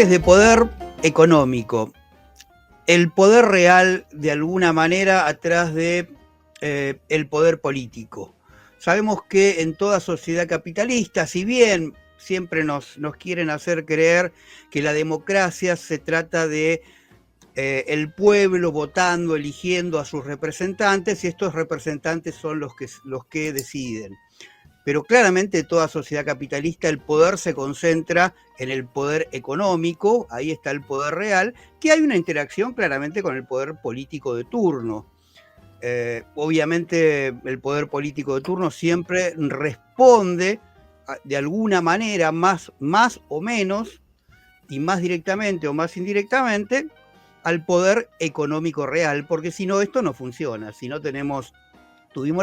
bloques de poder económico. El poder real, de alguna manera, atrás de el poder político. Sabemos que en toda sociedad capitalista, si bien siempre nos quieren hacer creer que la democracia se trata de el pueblo votando, eligiendo a sus representantes, y estos representantes son los que deciden. Pero claramente en toda sociedad capitalista el poder se concentra en el poder económico, ahí está el poder real, que hay una interacción claramente con el poder político de turno. Obviamente el poder político de turno siempre responde de alguna manera, más o menos, y más directamente o más indirectamente, al poder económico real, porque si no esto no funciona. Si no tuvimos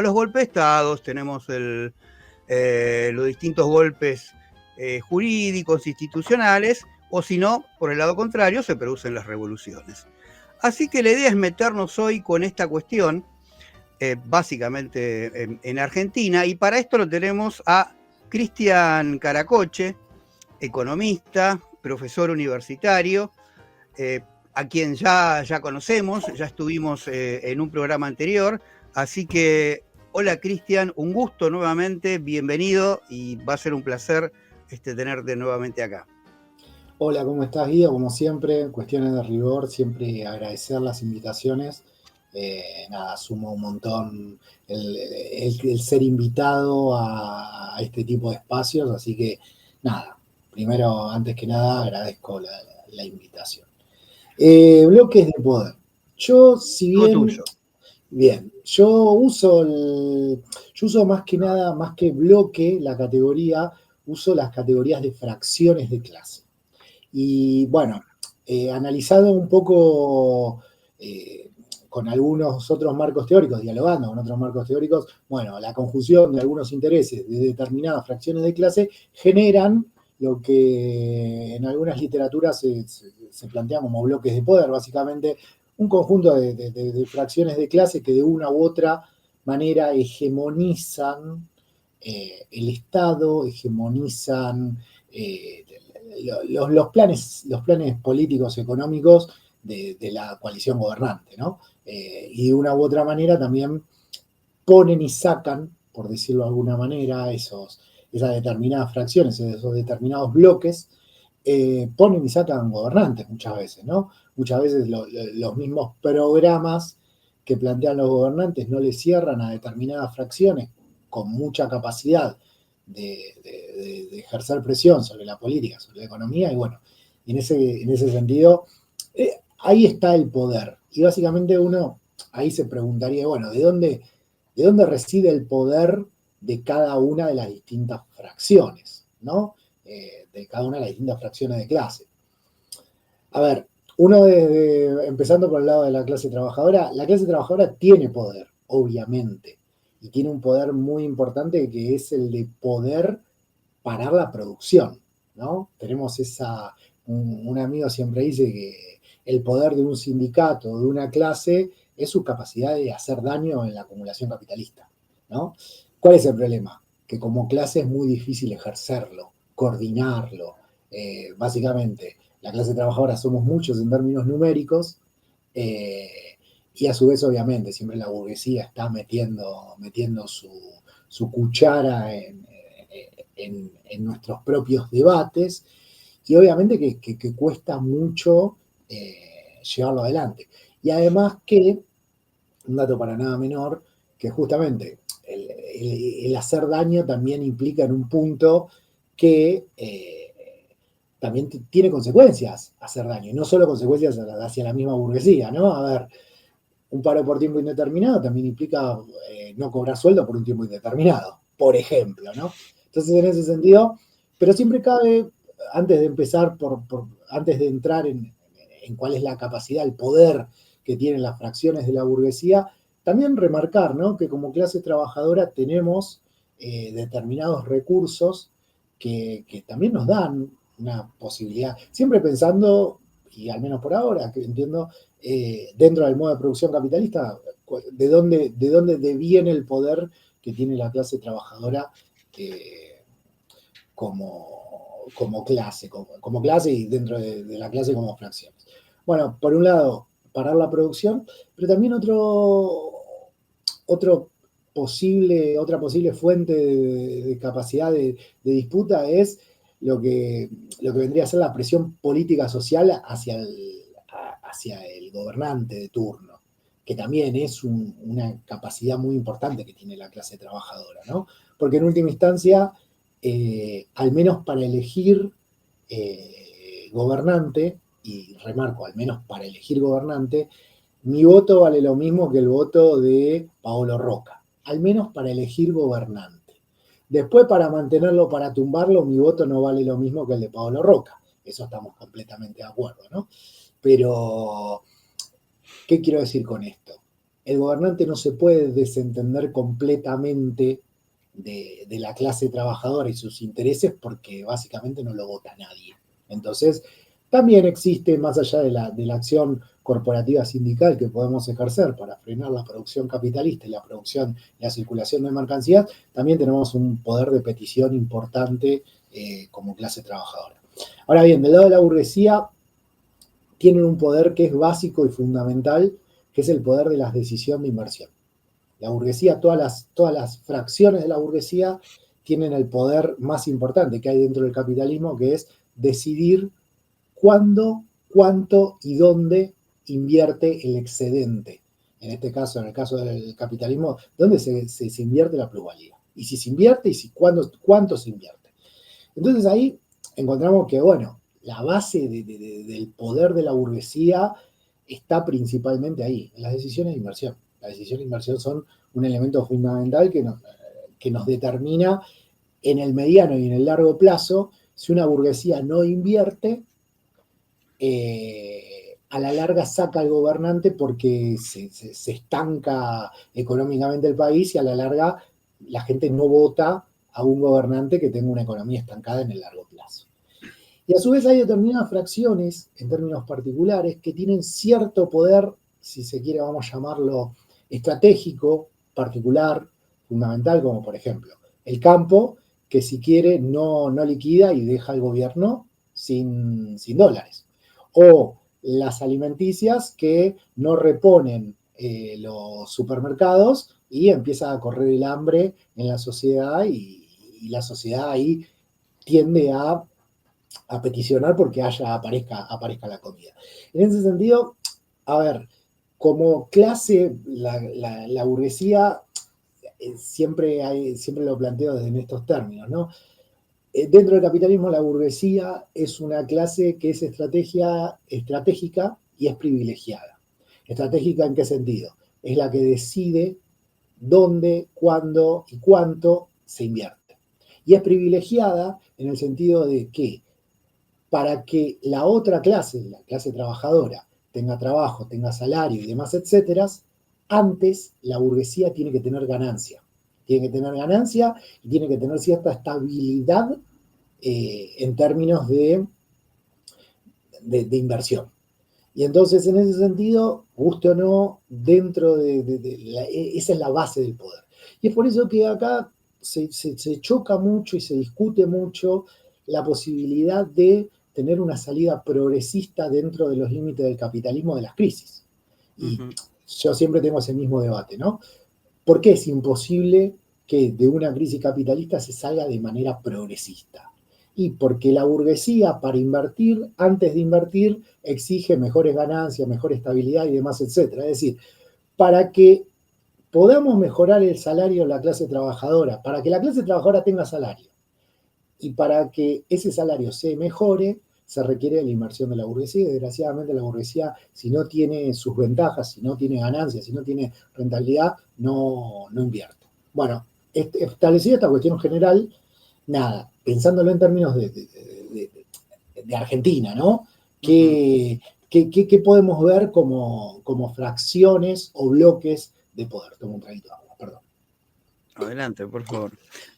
los golpes de Estado, tenemos los distintos golpes jurídicos, institucionales, o si no, por el lado contrario, se producen las revoluciones. Así que la idea es meternos hoy con esta cuestión, básicamente en Argentina, y para esto lo tenemos a Cristian Caracoche, economista, profesor universitario, a quien ya conocemos, ya estuvimos en un programa anterior, así que hola Cristian, un gusto nuevamente, bienvenido y va a ser un placer tenerte nuevamente acá. Hola, ¿cómo estás, Guido? Como siempre, cuestiones de rigor, siempre agradecer las invitaciones. Sumo un montón el ser invitado a este tipo de espacios, así que primero, antes que nada, agradezco la invitación. Bloques de poder. Yo, si bien, yo uso más que nada, más que bloque, la categoría, uso las categorías de fracciones de clase. Y bueno, analizado un poco con algunos otros marcos teóricos, dialogando con otros marcos teóricos, bueno, la conjunción de algunos intereses de determinadas fracciones de clase generan lo que en algunas literaturas se plantea como bloques de poder, básicamente un conjunto de fracciones de clase que de una u otra manera hegemonizan el Estado, hegemonizan los planes políticos económicos de la coalición gobernante, ¿no? Y de una u otra manera también ponen y sacan, por decirlo de alguna manera, esas determinadas fracciones, esos determinados bloques, ponen y sacan gobernantes muchas veces, ¿no? Muchas veces los mismos programas que plantean los gobernantes no les cierran a determinadas fracciones con mucha capacidad de ejercer presión sobre la política, sobre la economía, y bueno, en ese sentido, ahí está el poder. Y básicamente uno ahí se preguntaría, bueno, ¿de dónde reside el poder de cada una de las distintas fracciones, ¿no? De cada una de las distintas fracciones de clase. A ver, empezando por el lado de la clase trabajadora tiene poder, obviamente, y tiene un poder muy importante que es el de poder parar la producción, ¿no? Tenemos un amigo siempre dice que el poder de un sindicato, de una clase, es su capacidad de hacer daño en la acumulación capitalista, ¿no? ¿Cuál es el problema? Que como clase es muy difícil ejercerlo, coordinarlo. Básicamente, la clase trabajadora somos muchos en términos numéricos, y a su vez, obviamente, siempre la burguesía está metiendo su cuchara en nuestros propios debates, y obviamente que cuesta mucho llevarlo adelante. Y además que, un dato para nada menor, que justamente el hacer daño también implica en un punto que también tiene consecuencias hacer daño, y no solo consecuencias hacia la misma burguesía, ¿no? A ver, un paro por tiempo indeterminado también implica no cobrar sueldo por un tiempo indeterminado, por ejemplo, ¿no? Entonces, en ese sentido, pero siempre cabe, antes de empezar, antes de entrar en cuál es la capacidad, el poder que tienen las fracciones de la burguesía, también remarcar, ¿no?, que como clase trabajadora tenemos determinados recursos que también nos dan una posibilidad, siempre pensando, y al menos por ahora, que entiendo, dentro del modo de producción capitalista, de dónde deviene el poder que tiene la clase trabajadora como como clase, como clase y dentro de la clase como fracciones. Bueno, por un lado, parar la producción, pero también otra posible fuente de capacidad de disputa es lo que vendría a ser la presión política social hacia el gobernante de turno, que también es una capacidad muy importante que tiene la clase trabajadora, ¿no? Porque en última instancia, al menos para elegir gobernante, y remarco, al menos para elegir gobernante, mi voto vale lo mismo que el voto de Paolo Roca, al menos para elegir gobernante. Después, para mantenerlo, para tumbarlo, mi voto no vale lo mismo que el de Paolo Roca. Eso estamos completamente de acuerdo, ¿no? Pero, ¿qué quiero decir con esto? El gobernante no se puede desentender completamente de la clase trabajadora y sus intereses porque básicamente no lo vota nadie. Entonces, también existe, más allá de la acción corporativa sindical que podemos ejercer para frenar la producción capitalista y la circulación de mercancías, también tenemos un poder de petición importante como clase trabajadora. Ahora bien, del lado de la burguesía, tienen un poder que es básico y fundamental, que es el poder de la decisión de inversión. La burguesía, todas las fracciones de la burguesía tienen el poder más importante que hay dentro del capitalismo, que es decidir cuándo, cuánto y dónde invierte el excedente. En este caso, en el caso del capitalismo, dónde se invierte la plusvalía. Y si se invierte y cuánto se invierte. Entonces ahí encontramos que, bueno, la base del poder de la burguesía está principalmente ahí, en las decisiones de inversión. Las decisiones de inversión son un elemento fundamental que nos determina en el mediano y en el largo plazo si una burguesía no invierte, a la larga saca al gobernante porque se estanca económicamente el país y a la larga la gente no vota a un gobernante que tenga una economía estancada en el largo plazo. Y a su vez hay determinadas fracciones, en términos particulares, que tienen cierto poder, si se quiere vamos a llamarlo estratégico, particular, fundamental, como por ejemplo el campo, que si quiere no liquida y deja al gobierno sin dólares. O las alimenticias que no reponen los supermercados y empieza a correr el hambre en la sociedad y la sociedad ahí tiende a peticionar porque aparezca la comida. En ese sentido, a ver, como clase, la burguesía siempre lo planteo en estos términos, ¿no? Dentro del capitalismo, la burguesía es una clase que es estratégica y es privilegiada. ¿Estratégica en qué sentido? Es la que decide dónde, cuándo y cuánto se invierte. Y es privilegiada en el sentido de que para que la otra clase, la clase trabajadora, tenga trabajo, tenga salario y demás, etcétera, antes la burguesía tiene que tener ganancia. Tiene que tener ganancia y tiene que tener cierta estabilidad en términos de inversión. Y entonces, en ese sentido, guste o no, esa es la base del poder. Y es por eso que acá se choca mucho y se discute mucho la posibilidad de tener una salida progresista dentro de los límites del capitalismo de las crisis. Y yo siempre tengo ese mismo debate, ¿no? ¿Por qué es imposible que de una crisis capitalista se salga de manera progresista? Y porque la burguesía, para invertir, antes de invertir, exige mejores ganancias, mejor estabilidad y demás, etcétera. Es decir, para que podamos mejorar el salario de la clase trabajadora, para que la clase trabajadora tenga salario, y para que ese salario se mejore, se requiere la inversión de la burguesía. Y desgraciadamente la burguesía, si no tiene sus ventajas, si no tiene ganancias, si no tiene rentabilidad, no invierte. Bueno, establecida esta cuestión general, nada, pensándolo en términos de Argentina, ¿no? ¿Qué podemos ver como fracciones o bloques de poder? Tomo un traguito de agua, perdón. Adelante, por favor.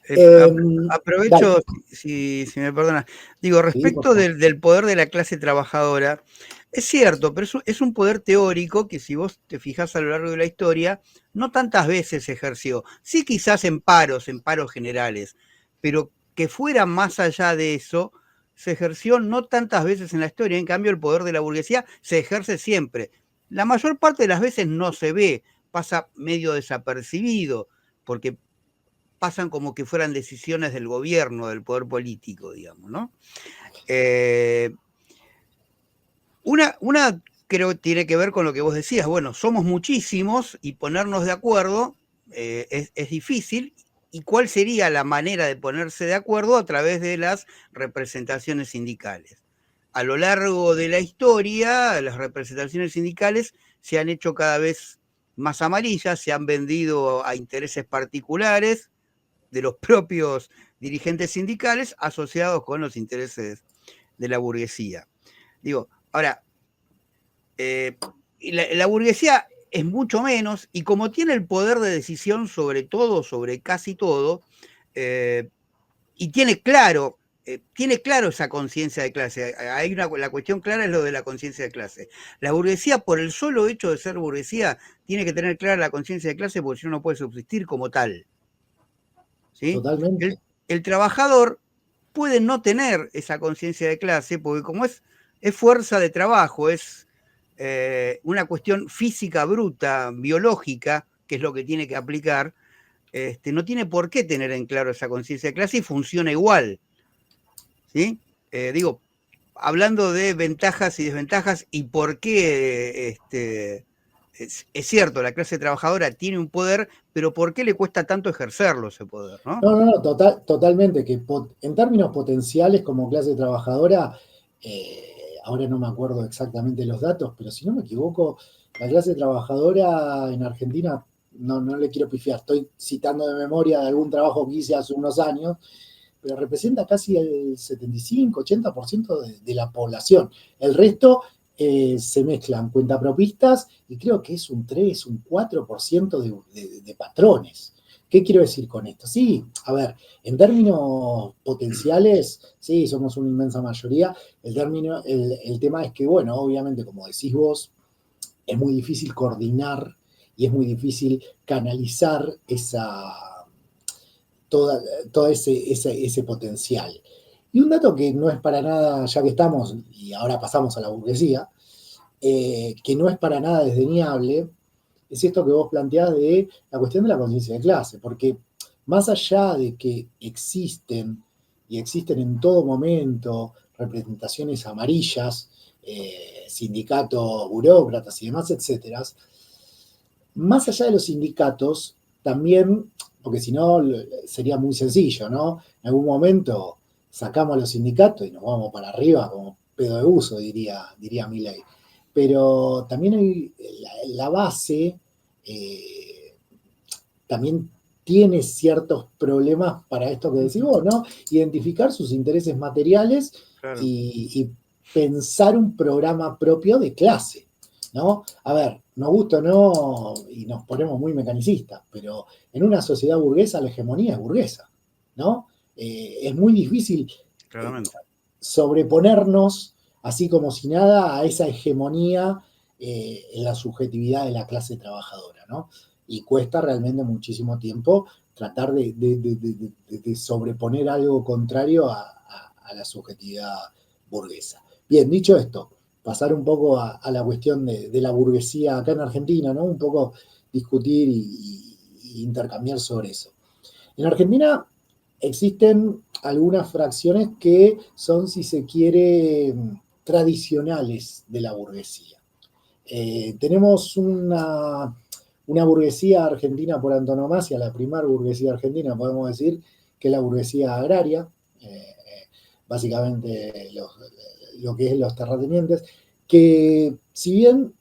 Dale. Aprovecho, si me perdonas. Digo, respecto del poder de la clase trabajadora, es cierto, pero es un poder teórico que, si vos te fijás a lo largo de la historia, no tantas veces se ejerció. Sí, quizás en paros generales, pero que fuera más allá de eso, se ejerció no tantas veces en la historia, en cambio el poder de la burguesía se ejerce siempre. La mayor parte de las veces no se ve, pasa medio desapercibido, porque pasan como que fueran decisiones del gobierno, del poder político, digamos, ¿no? Una creo que tiene que ver con lo que vos decías, bueno, somos muchísimos y ponernos de acuerdo es difícil. ¿Y cuál sería la manera de ponerse de acuerdo? A través de las representaciones sindicales. A lo largo de la historia, las representaciones sindicales se han hecho cada vez más amarillas, se han vendido a intereses particulares de los propios dirigentes sindicales asociados con los intereses de la burguesía. Digo, ahora, la burguesía es mucho menos, y como tiene el poder de decisión sobre todo, sobre casi todo, y tiene claro esa conciencia de clase. La cuestión clara es lo de la conciencia de clase. La burguesía, por el solo hecho de ser burguesía, tiene que tener clara la conciencia de clase, porque si no, no puede subsistir como tal. ¿Sí? Totalmente. El trabajador puede no tener esa conciencia de clase, porque como es fuerza de trabajo, es una cuestión física bruta, biológica, que es lo que tiene que aplicar, no tiene por qué tener en claro esa conciencia de clase y funciona igual. ¿Sí? Digo, hablando de ventajas y desventajas y por qué es cierto, la clase trabajadora tiene un poder, pero ¿por qué le cuesta tanto ejercerlo ese poder? ¿No? No, totalmente, que en términos potenciales como clase trabajadora, ahora no me acuerdo exactamente los datos, pero si no me equivoco, la clase trabajadora en Argentina, no le quiero pifiar, estoy citando de memoria de algún trabajo que hice hace unos años, pero representa casi el 75-80% de la población. El resto se mezclan cuentapropistas y creo que es un 3, un 4% de patrones. ¿Qué quiero decir con esto? Sí, a ver, en términos potenciales, sí, somos una inmensa mayoría. El tema es que, bueno, obviamente, como decís vos, es muy difícil coordinar y es muy difícil canalizar todo ese potencial. Y un dato que no es para nada, ya que estamos, y ahora pasamos a la burguesía, que no es para nada desdeñable, es esto que vos planteás de la cuestión de la conciencia de clase, porque más allá de que existen, y existen en todo momento, representaciones amarillas, sindicatos, burócratas y demás, etcétera, más allá de los sindicatos, también, porque si no sería muy sencillo, ¿no? En algún momento sacamos a los sindicatos y nos vamos para arriba como pedo de uso, diría Milei. Pero también hay la base también tiene ciertos problemas para esto que decís vos, ¿no? Identificar sus intereses materiales Claro. y pensar un programa propio de clase, ¿no? A ver, nos gusta o no, y nos ponemos muy mecanicistas, pero en una sociedad burguesa la hegemonía es burguesa, ¿no? Es muy difícil Claramente. sobreponernos, así como si nada, a esa hegemonía en la subjetividad de la clase trabajadora, ¿no? Y cuesta realmente muchísimo tiempo tratar de sobreponer algo contrario a la subjetividad burguesa. Bien, dicho esto, pasar un poco a la cuestión de la burguesía acá en Argentina, ¿no? Un poco discutir y intercambiar sobre eso. En Argentina existen algunas fracciones que son, si se quiere, tradicionales de la burguesía. Tenemos una burguesía argentina por antonomasia, la primera burguesía argentina, podemos decir, que es la burguesía agraria, básicamente lo que es los terratenientes, que si bien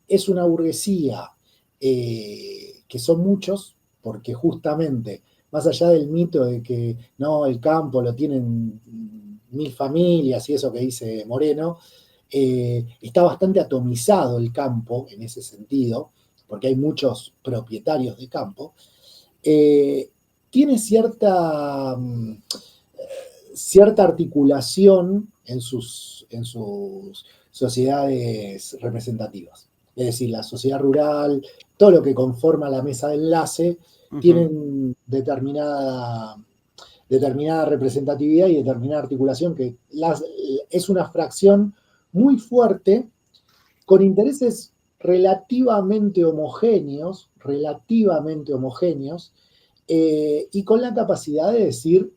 es una burguesía que son muchos, porque justamente, más allá del mito de que no, el campo lo tienen 1000 familias y eso que dice Moreno, está bastante atomizado el campo en ese sentido, porque hay muchos propietarios de campo, tiene cierta articulación en sus sociedades representativas. Es decir, la sociedad rural, todo lo que conforma la mesa de enlace, tienen determinada determinada representatividad y determinada articulación, que es una fracción muy fuerte, con intereses relativamente homogéneos, y con la capacidad de decir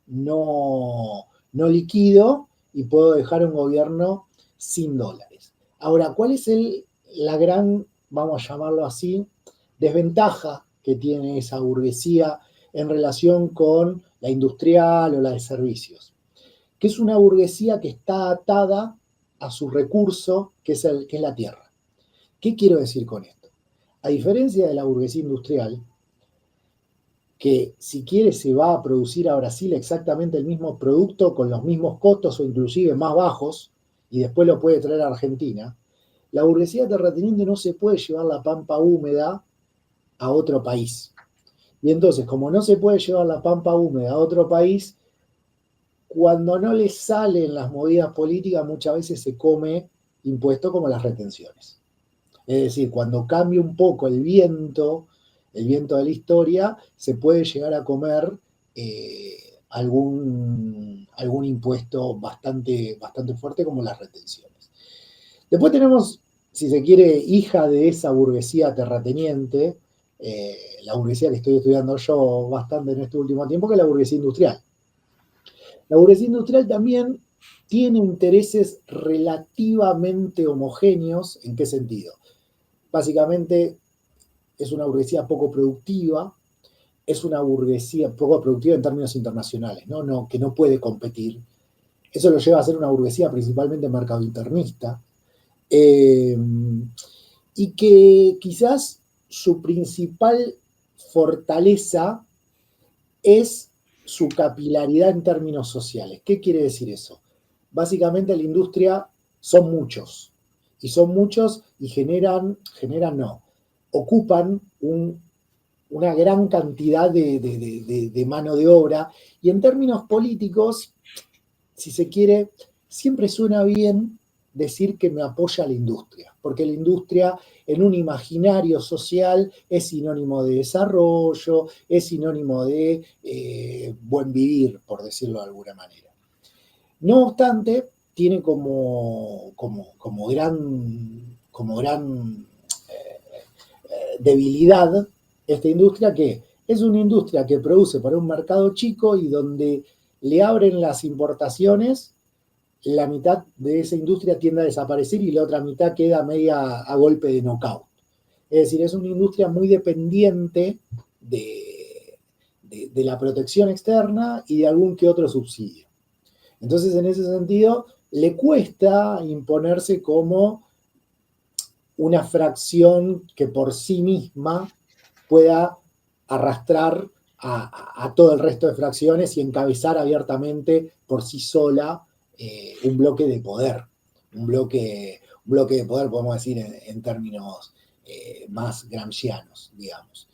no, no liquido y puedo dejar un gobierno sin dólares. Ahora, ¿cuál es la gran, vamos a llamarlo así, desventaja que tiene esa burguesía en relación con la industrial o la de servicios? Que es una burguesía que está atada a su recurso, que es la tierra. ¿Qué quiero decir con esto? A diferencia de la burguesía industrial, que si quiere se va a producir a Brasil exactamente el mismo producto con los mismos costos o inclusive más bajos, y después lo puede traer a Argentina, la burguesía terrateniente no se puede llevar la pampa húmeda a otro país. Y entonces, como no se puede llevar la pampa húmeda a otro país, cuando no le salen las movidas políticas, muchas veces se come impuestos como las retenciones. Es decir, cuando cambia un poco el viento de la historia, se puede llegar a comer algún impuesto bastante fuerte como las retenciones. Después tenemos, si se quiere, hija de esa burguesía terrateniente, la burguesía que estoy estudiando yo bastante en este último tiempo, que es la burguesía industrial. La burguesía industrial también tiene intereses relativamente homogéneos. ¿En qué sentido? Básicamente es una burguesía poco productiva, es una burguesía poco productiva en términos internacionales, ¿no? Que no puede competir. Eso lo lleva a ser una burguesía principalmente mercado internista, y que quizás su principal fortaleza es su capilaridad en términos sociales. ¿Qué quiere decir eso? Básicamente la industria son muchos y ocupan una gran cantidad de mano de obra, y en términos políticos, si se quiere, siempre suena bien decir que me apoya la industria, porque la industria en un imaginario social es sinónimo de desarrollo, es sinónimo de buen vivir, por decirlo de alguna manera. No obstante, tiene como gran debilidad esta industria, que es una industria que produce para un mercado chico y donde le abren las importaciones, la mitad de esa industria tiende a desaparecer y la otra mitad queda media a golpe de knockout. Es decir, es una industria muy dependiente de la protección externa y de algún que otro subsidio. Entonces, en ese sentido, le cuesta imponerse como una fracción que por sí misma pueda arrastrar a todo el resto de fracciones y encabezar abiertamente por sí sola un bloque de poder. Un bloque de poder, podemos decir, en términos más gramscianos, digamos.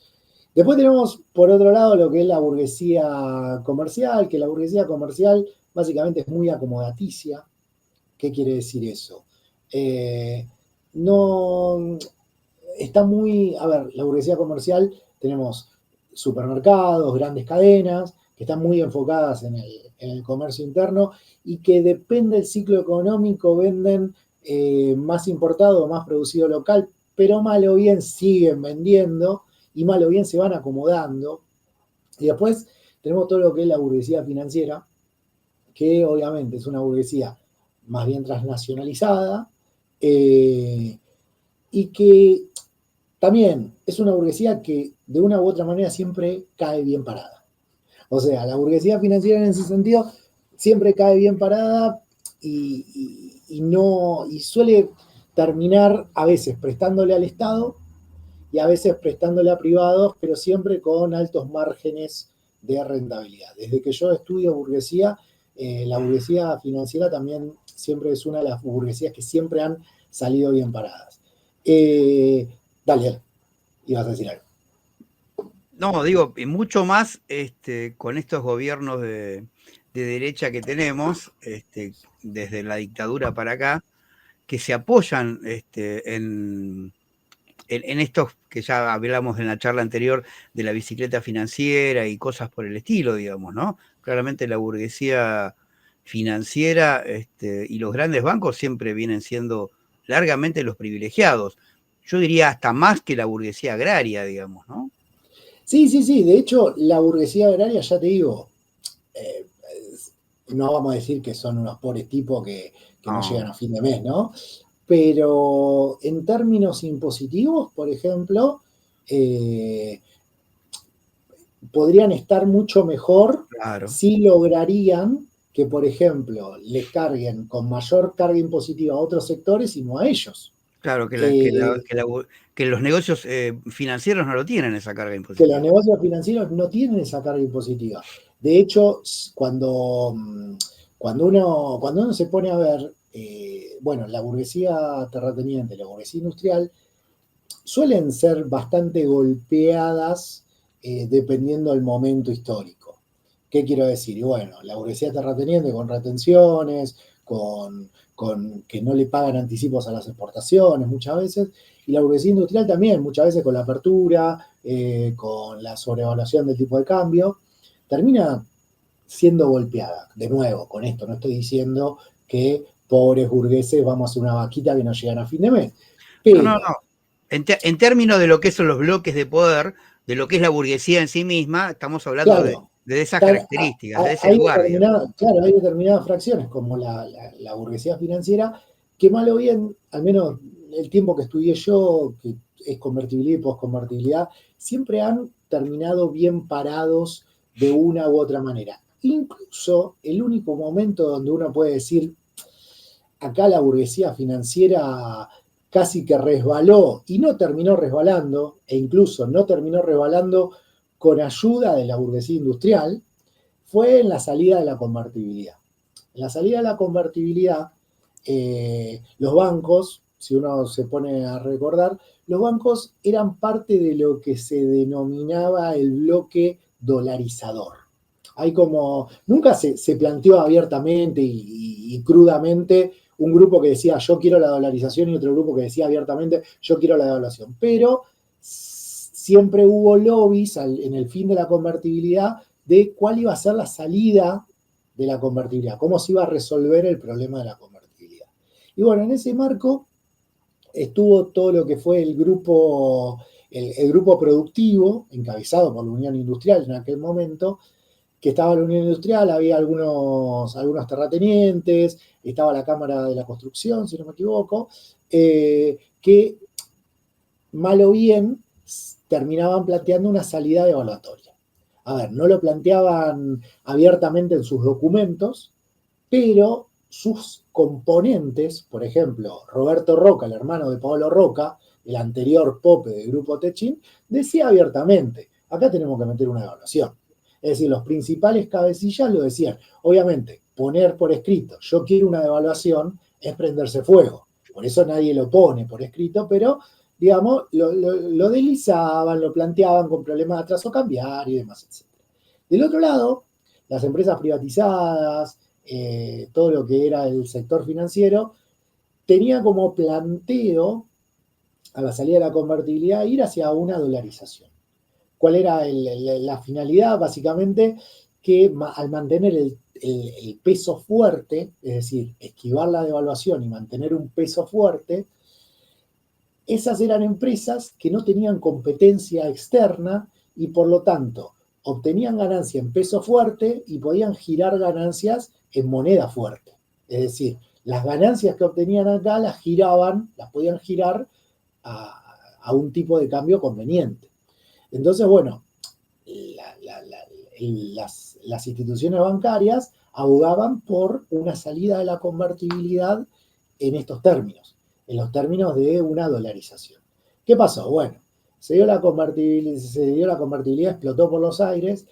Después tenemos, por otro lado, lo que es la burguesía comercial, que la burguesía comercial básicamente es muy acomodaticia. ¿Qué quiere decir eso? No está muy, a ver, la burguesía comercial, tenemos supermercados, grandes cadenas, que están muy enfocadas en el comercio interno y que depende del ciclo económico, venden más importado o más producido local, pero mal o bien siguen vendiendo y mal o bien se van acomodando. Y después tenemos todo lo que es la burguesía financiera, que obviamente es una burguesía más bien transnacionalizada, y que también es una burguesía que de una u otra manera siempre cae bien parada. O sea, la burguesía financiera en ese sentido siempre cae bien parada y suele terminar a veces prestándole al Estado y a veces prestándole a privados, pero siempre con altos márgenes de rentabilidad. Desde que yo estudio burguesía, la burguesía financiera también siempre es una de las burguesías que siempre han salido bien paradas. Dale, ibas a decir algo. No, digo, y mucho más con estos gobiernos de derecha que tenemos, desde la dictadura para acá, que se apoyan en estos que ya hablamos en la charla anterior de la bicicleta financiera y cosas por el estilo, digamos, ¿no? Claramente la burguesía financiera y los grandes bancos siempre vienen siendo largamente los privilegiados. Yo diría hasta más que la burguesía agraria, digamos, ¿no? Sí, sí, sí. De hecho, la burguesía agraria, ya te digo, eh, no vamos a decir que son unos pobres tipos que no llegan No, a fin de mes, ¿no? Pero en términos impositivos, por ejemplo, eh, podrían estar mucho mejor claro. si lograrían que, por ejemplo, les carguen con mayor carga impositiva a otros sectores y no a ellos. Claro, Eh, que los negocios financieros no lo tienen esa carga que los impositiva. negocios financieros no tienen esa carga impositiva. De hecho, cuando uno se pone a ver, bueno, la burguesía terrateniente, la burguesía industrial, suelen ser bastante golpeadas dependiendo del momento histórico. ¿Qué quiero decir? Y bueno, la burguesía terrateniente con retenciones, con que no le pagan anticipos a las exportaciones muchas veces, y la burguesía industrial también, muchas veces con la apertura, con la sobrevaluación del tipo de cambio, termina siendo golpeada. De nuevo, con esto no estoy diciendo que pobres burgueses vamos a hacer una vaquita que no llegan a fin de mes, No, no, pero no. En términos de lo que son los bloques de poder, de lo que es la burguesía en sí misma, estamos hablando claro, de esas características, de ese hay lugar, digamos. determinadas, claro, hay determinadas fracciones, como la burguesía financiera, que mal o bien, al menos el tiempo que estudié yo, que es convertibilidad y posconvertibilidad, siempre han terminado bien parados de una u otra manera. Incluso el único momento donde uno puede decir, acá la burguesía financiera casi que resbaló y no terminó resbalando, e incluso no terminó resbalando con ayuda de la burguesía industrial, fue en la salida de la convertibilidad. En la salida de la convertibilidad, los bancos, si uno se pone a recordar, los bancos eran parte de lo que se denominaba el bloque dolarizador. Hay como, nunca se planteó abiertamente y crudamente un grupo que decía yo quiero la dolarización y otro grupo que decía abiertamente yo quiero la devaluación, pero siempre hubo lobbies en el fin de la convertibilidad de cuál iba a ser la salida de la convertibilidad, cómo se iba a resolver el problema de la convertibilidad. Y bueno, en ese marco estuvo todo lo que fue el grupo productivo, encabezado por la Unión Industrial en aquel momento, que estaba la Unión Industrial, había algunos terratenientes, estaba la Cámara de la Construcción, si no me equivoco, que mal o bien terminaban planteando una salida evaluatoria. A ver, no lo planteaban abiertamente en sus documentos, pero sus componentes, por ejemplo, Roberto Roca, el hermano de Pablo Roca, el anterior Pope del grupo Techin, decía abiertamente, acá tenemos que meter una evaluación. Es decir, los principales cabecillas lo decían. Obviamente, poner por escrito, yo quiero una devaluación, es prenderse fuego. Por eso nadie lo pone por escrito, pero, digamos, lo deslizaban, lo planteaban con problemas de atraso cambiario y demás, etc. Del otro lado, las empresas privatizadas, todo lo que era el sector financiero, tenía como planteo a la salida de la convertibilidad ir hacia una dolarización. ¿Cuál era la finalidad? Básicamente que al mantener el peso fuerte, es decir, esquivar la devaluación y mantener un peso fuerte, esas eran empresas que no tenían competencia externa y por lo tanto obtenían ganancia en peso fuerte y podían girar ganancias en moneda fuerte. Es decir, las ganancias que obtenían acá las giraban, las podían girar a un tipo de cambio conveniente. Entonces, bueno, las instituciones bancarias abogaban por una salida de la convertibilidad en estos términos, en los términos de una dolarización. ¿Qué pasó? Bueno, se dio la convertibilidad, explotó por los aires,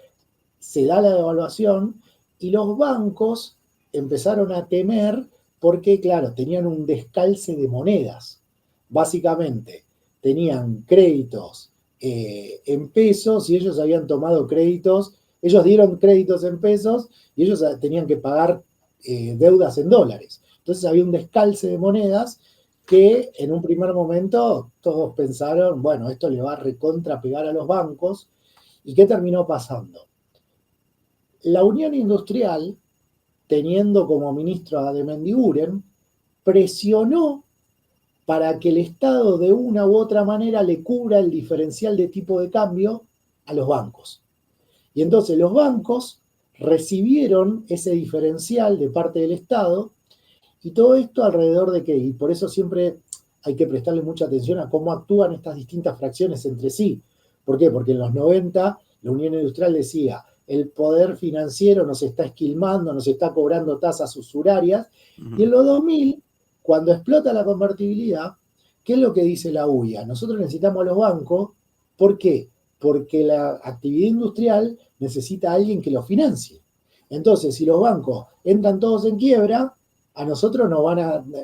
se da la devaluación y los bancos empezaron a temer porque, claro, tenían un descalce de monedas. Básicamente, tenían créditos en pesos y ellos habían tomado créditos, ellos dieron créditos en pesos y ellos tenían que pagar deudas en dólares. Entonces había un descalce de monedas que en un primer momento todos pensaron, bueno, esto le va a recontrapegar a los bancos. ¿Y qué terminó pasando? la Unión Industrial, teniendo como ministro a de Mendiguren, presionó para que el Estado de una u otra manera le cubra el diferencial de tipo de cambio a los bancos. Y entonces los bancos recibieron ese diferencial de parte del Estado, y todo esto alrededor de qué. Y por eso siempre hay que prestarle mucha atención a cómo actúan estas distintas fracciones entre sí. ¿Por qué? Porque en los 90 la Unión Industrial decía, el poder financiero nos está esquilmando, nos está cobrando tasas usurarias, y en los 2000, cuando explota la convertibilidad, ¿qué es lo que dice la UIA? Nosotros necesitamos a los bancos. ¿Por qué? Porque la actividad industrial necesita a alguien que lo financie. Entonces, si los bancos entran todos en quiebra, a nosotros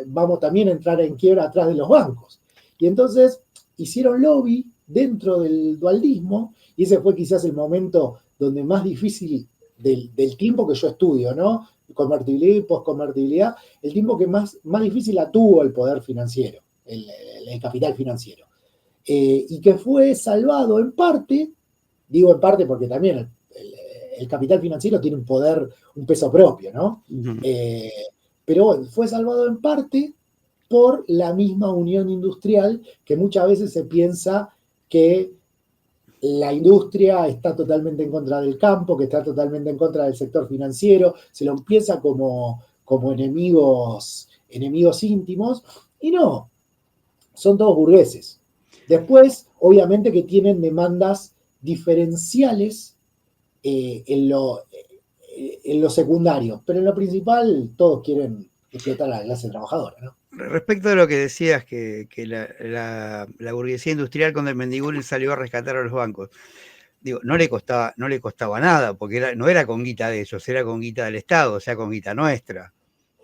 vamos también a entrar en quiebra atrás de los bancos. Y entonces hicieron lobby dentro del dualdismo, y ese fue quizás el momento donde más difícil del tiempo que yo estudio, ¿no? Convertibilidad y posconvertibilidad, el tiempo que más difícil la tuvo el poder financiero, el capital financiero. Y que fue salvado en parte, digo en parte porque también el capital financiero tiene un poder, un peso propio, ¿no? Pero bueno, fue salvado en parte por la misma unión industrial, que muchas veces se piensa que la industria está totalmente en contra del campo, que está totalmente en contra del sector financiero, se lo piensa como enemigos íntimos, y no, son todos burgueses. Después, obviamente que tienen demandas diferenciales en lo secundario, pero en lo principal todos quieren explotar a la clase trabajadora, ¿no? Respecto de lo que decías, que la burguesía industrial con el Mendiguren salió a rescatar a los bancos, digo, no le costaba nada, porque no era con guita de ellos, era con guita del Estado, o sea, con guita nuestra.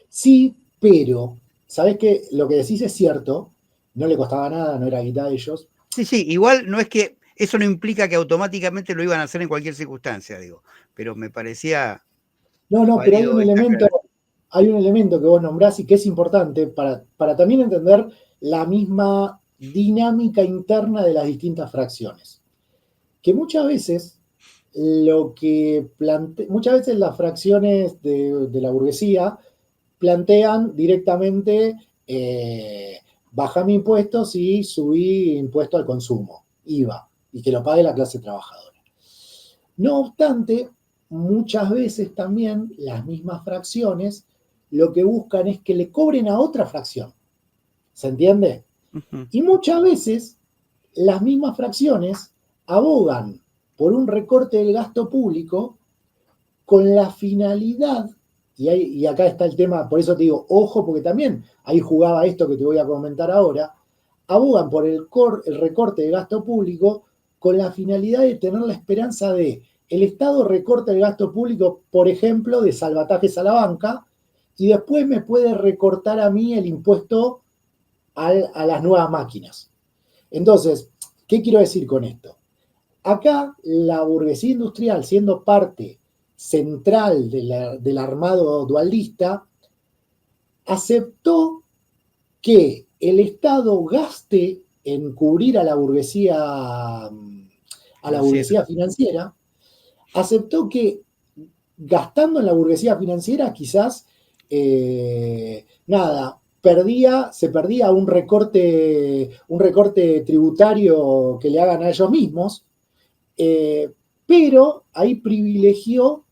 Sí, pero, ¿sabés qué? Lo que decís es cierto, no le costaba nada, no era guita de ellos. Sí, igual no es que, eso no implica que automáticamente lo iban a hacer en cualquier circunstancia, digo, pero me parecía No, pero válido hay un elemento que vos nombrás y que es importante para también entender la misma dinámica interna de las distintas fracciones. Que muchas veces muchas veces las fracciones de la burguesía plantean directamente bajame impuestos y subí impuesto al consumo, IVA, y que lo pague la clase trabajadora. No obstante, muchas veces también las mismas fracciones lo que buscan es que le cobren a otra fracción. ¿Se entiende? Y muchas veces las mismas fracciones abogan por un recorte del gasto público con la finalidad, y acá está el tema, por eso te digo, ojo, porque también ahí jugaba esto que te voy a comentar ahora, abogan por el recorte de gasto público con la finalidad de tener la esperanza de el Estado recorta el gasto público, por ejemplo, de salvatajes a la banca, y después me puede recortar a mí el impuesto a las nuevas máquinas. Entonces, ¿qué quiero decir con esto? Acá la burguesía industrial, siendo parte central del armado dualdista, aceptó que el Estado gaste en cubrir a la burguesía financiera, aceptó que gastando en la burguesía financiera quizás se perdía un recorte tributario que le hagan a ellos mismos, pero ahí privilegió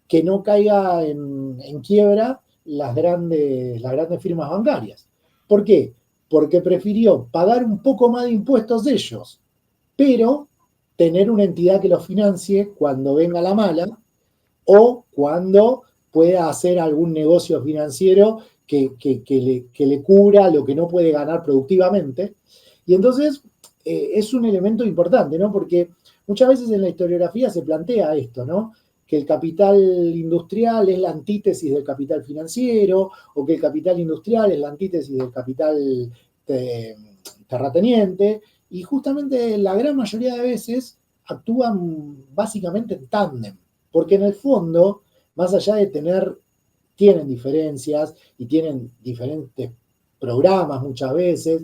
que no caiga en quiebra las grandes firmas bancarias. ¿Por qué? Porque prefirió pagar un poco más de impuestos de ellos, pero tener una entidad que los financie cuando venga la mala o cuando pueda hacer algún negocio financiero que le cubra lo que no puede ganar productivamente. Y entonces es un elemento importante, ¿no? Porque muchas veces en la historiografía se plantea esto, ¿no? Que el capital industrial es la antítesis del capital financiero, o que el capital industrial es la antítesis del capital terrateniente, y justamente la gran mayoría de veces actúan básicamente en tándem, porque en el fondo, más allá de tienen diferencias y tienen diferentes programas muchas veces,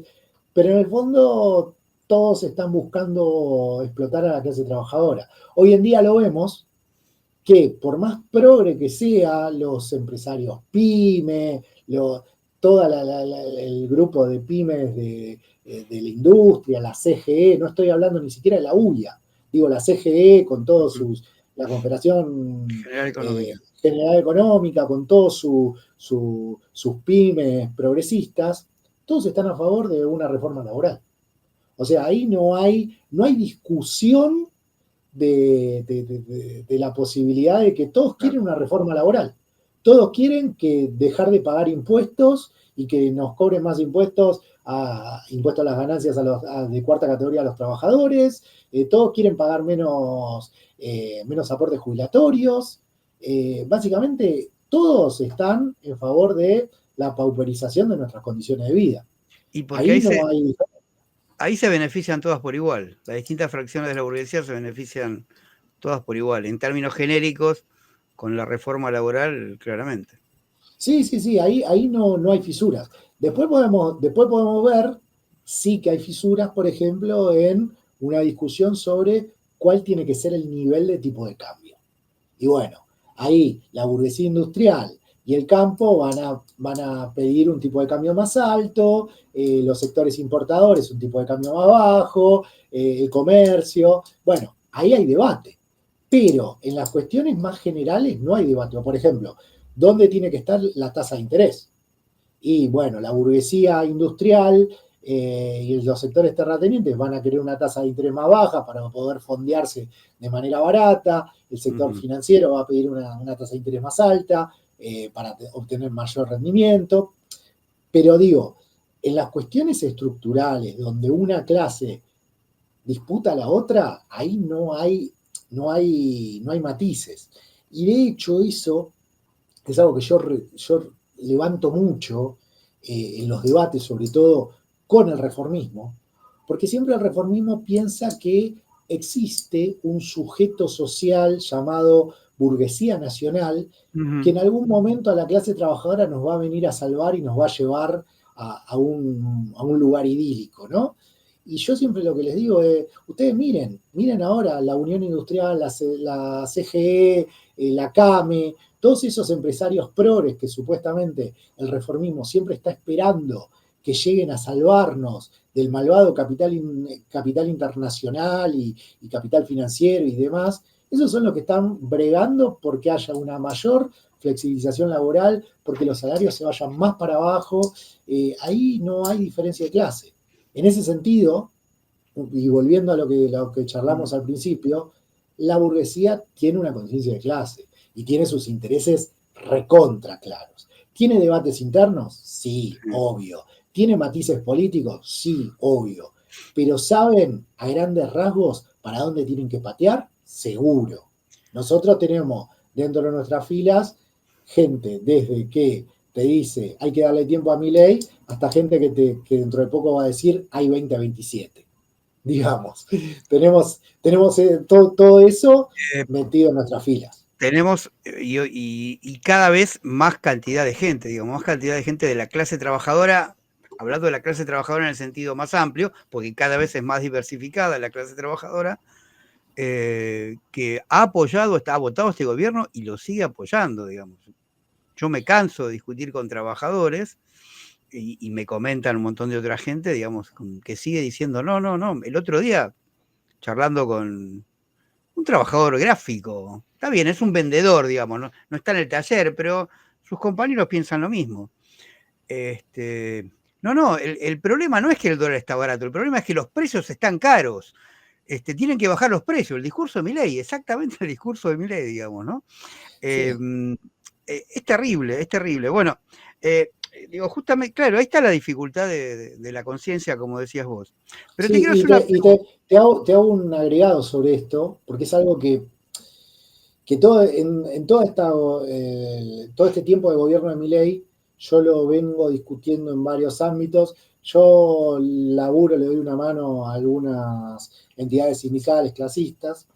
pero en el fondo todos están buscando explotar a la clase trabajadora. Hoy en día lo vemos que por más progre que sea, los empresarios pyme, todo el grupo de pymes de la industria, la CGE, no estoy hablando ni siquiera de la UIA, digo la CGE con todos la Confederación General Económica. General Económica, con todos sus pymes progresistas, todos están a favor de una reforma laboral. O sea, ahí no hay discusión de la posibilidad de que todos quieren una reforma laboral. Todos quieren dejar de pagar impuestos y que nos cobren más impuestos a las ganancias de cuarta categoría a los trabajadores. Todos quieren pagar menos aportes jubilatorios. Básicamente, todos están en favor de la pauperización de nuestras condiciones de vida. Y porque ahí se benefician todas por igual. Las distintas fracciones de la burguesía se benefician todas por igual. En términos genéricos, con la reforma laboral, claramente. Sí, ahí no hay fisuras. Después podemos ver, sí que hay fisuras, por ejemplo, en una discusión sobre cuál tiene que ser el nivel de tipo de cambio. Y bueno, ahí la burguesía industrial y el campo van a pedir un tipo de cambio más alto, los sectores importadores un tipo de cambio más bajo, el comercio. Bueno, ahí hay debate. Pero en las cuestiones más generales no hay debate. Por ejemplo, ¿dónde tiene que estar la tasa de interés? Y bueno, la burguesía industrial y los sectores terratenientes van a querer una tasa de interés más baja para poder fondearse de manera barata. El sector financiero va a pedir una tasa de interés más alta para obtener mayor rendimiento. Pero digo, en las cuestiones estructurales, donde una clase disputa a la otra, ahí no hay matices. Y de hecho eso es algo que yo levanto mucho en los debates, sobre todo con el reformismo, porque siempre el reformismo piensa que existe un sujeto social llamado burguesía nacional, que en algún momento a la clase trabajadora nos va a venir a salvar y nos va a llevar a un lugar idílico, ¿no? Y yo siempre lo que les digo es, ustedes miren ahora la Unión Industrial, la CGE, la CAME, todos esos empresarios progres que supuestamente el reformismo siempre está esperando que lleguen a salvarnos del malvado capital internacional y capital financiero y demás, esos son los que están bregando porque haya una mayor flexibilización laboral, porque los salarios se vayan más para abajo. Ahí no hay diferencia de clase. En ese sentido, y volviendo a lo que charlamos al principio, la burguesía tiene una conciencia de clase y tiene sus intereses recontra claros. ¿Tiene debates internos? Sí, obvio. ¿Tiene matices políticos? Sí, obvio. Pero ¿saben a grandes rasgos para dónde tienen que patear? Seguro. Nosotros tenemos dentro de nuestras filas gente desde que te dice hay que darle tiempo a Milei, hasta gente que dentro de poco va a decir hay 2027. Digamos, tenemos todo eso metido en nuestras filas. Tenemos y cada vez más cantidad de gente, digamos, más cantidad de gente de la clase trabajadora, hablando de la clase trabajadora en el sentido más amplio, porque cada vez es más diversificada la clase trabajadora, que ha votado este gobierno y lo sigue apoyando, digamos. Yo me canso de discutir con trabajadores y me comentan un montón de otra gente, digamos, que sigue diciendo, no. El otro día, charlando con un trabajador gráfico, está bien, es un vendedor, digamos, no está en el taller, pero sus compañeros piensan lo mismo. El problema no es que el dólar está barato, el problema es que los precios están caros. Tienen que bajar los precios. El discurso de Milei, exactamente el discurso de Milei, digamos, ¿no? Sí. Es terrible. Bueno, digo, justamente, claro, ahí está la dificultad de la conciencia, como decías vos. Pero sí, te hago un agregado sobre esto, porque es algo que todo este tiempo de gobierno de Milei, yo lo vengo discutiendo en varios ámbitos. Yo laburo, le doy una mano a algunas entidades sindicales clasistas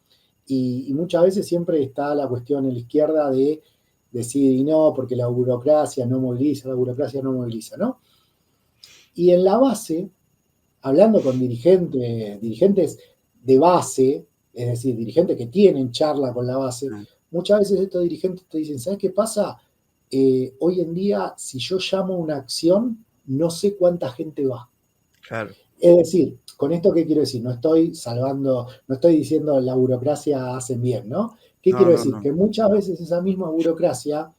y muchas veces siempre está la cuestión en la izquierda de decir y no, porque la burocracia no moviliza, ¿no? Y en la base, hablando con dirigentes de base, es decir, dirigentes que tienen charla con la base, muchas veces estos dirigentes te dicen, ¿sabes qué pasa? Hoy en día, si yo llamo una acción, no sé cuánta gente va. Claro. Es decir, con esto, ¿qué quiero decir? No estoy salvando, no estoy diciendo la burocracia hacen bien, ¿no? ¿Qué No, quiero no, decir? no. Que muchas veces esa misma burocracia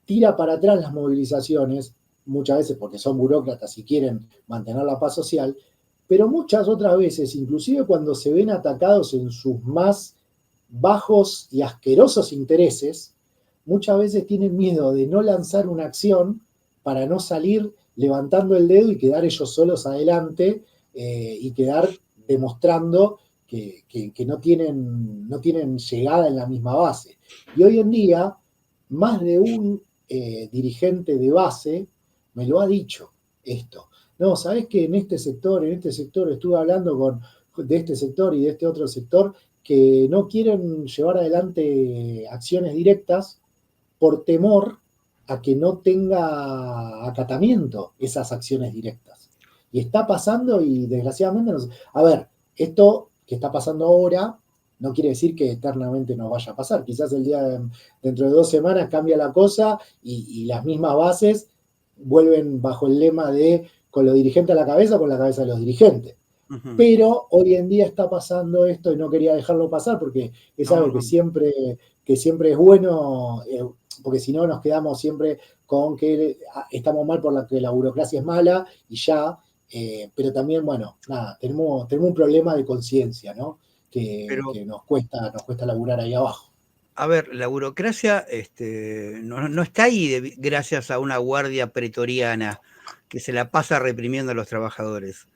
tira para atrás las movilizaciones, muchas veces porque son burócratas y quieren mantener la paz social, pero muchas otras veces, inclusive cuando se ven atacados en sus más bajos y asquerosos intereses, muchas veces tienen miedo de no lanzar una acción para no salir levantando el dedo y quedar ellos solos adelante y quedar demostrando que no tienen llegada en la misma base. Y hoy en día, más de un dirigente de base me lo ha dicho esto. No, sabes que en este sector estuve hablando de este sector y de este otro sector que no quieren llevar adelante acciones directas por temor a que no tenga acatamiento esas acciones directas. Y está pasando y desgraciadamente no sé. A ver, esto que está pasando ahora no quiere decir que eternamente no vaya a pasar. Quizás dentro de 2 semanas cambia la cosa y las mismas bases vuelven bajo el lema de con los dirigentes a la cabeza, con la cabeza de los dirigentes. Ujú. Pero hoy en día está pasando esto y no quería dejarlo pasar porque es No, algo no. que siempre es bueno, porque si no nos quedamos siempre con que estamos mal por la que la burocracia es mala y ya, pero también, bueno, nada, tenemos un problema de conciencia, ¿no? Pero, Que nos cuesta laburar ahí abajo. a ver, la burocracia no está ahí gracias a una guardia pretoriana que se la pasa reprimiendo a los trabajadores.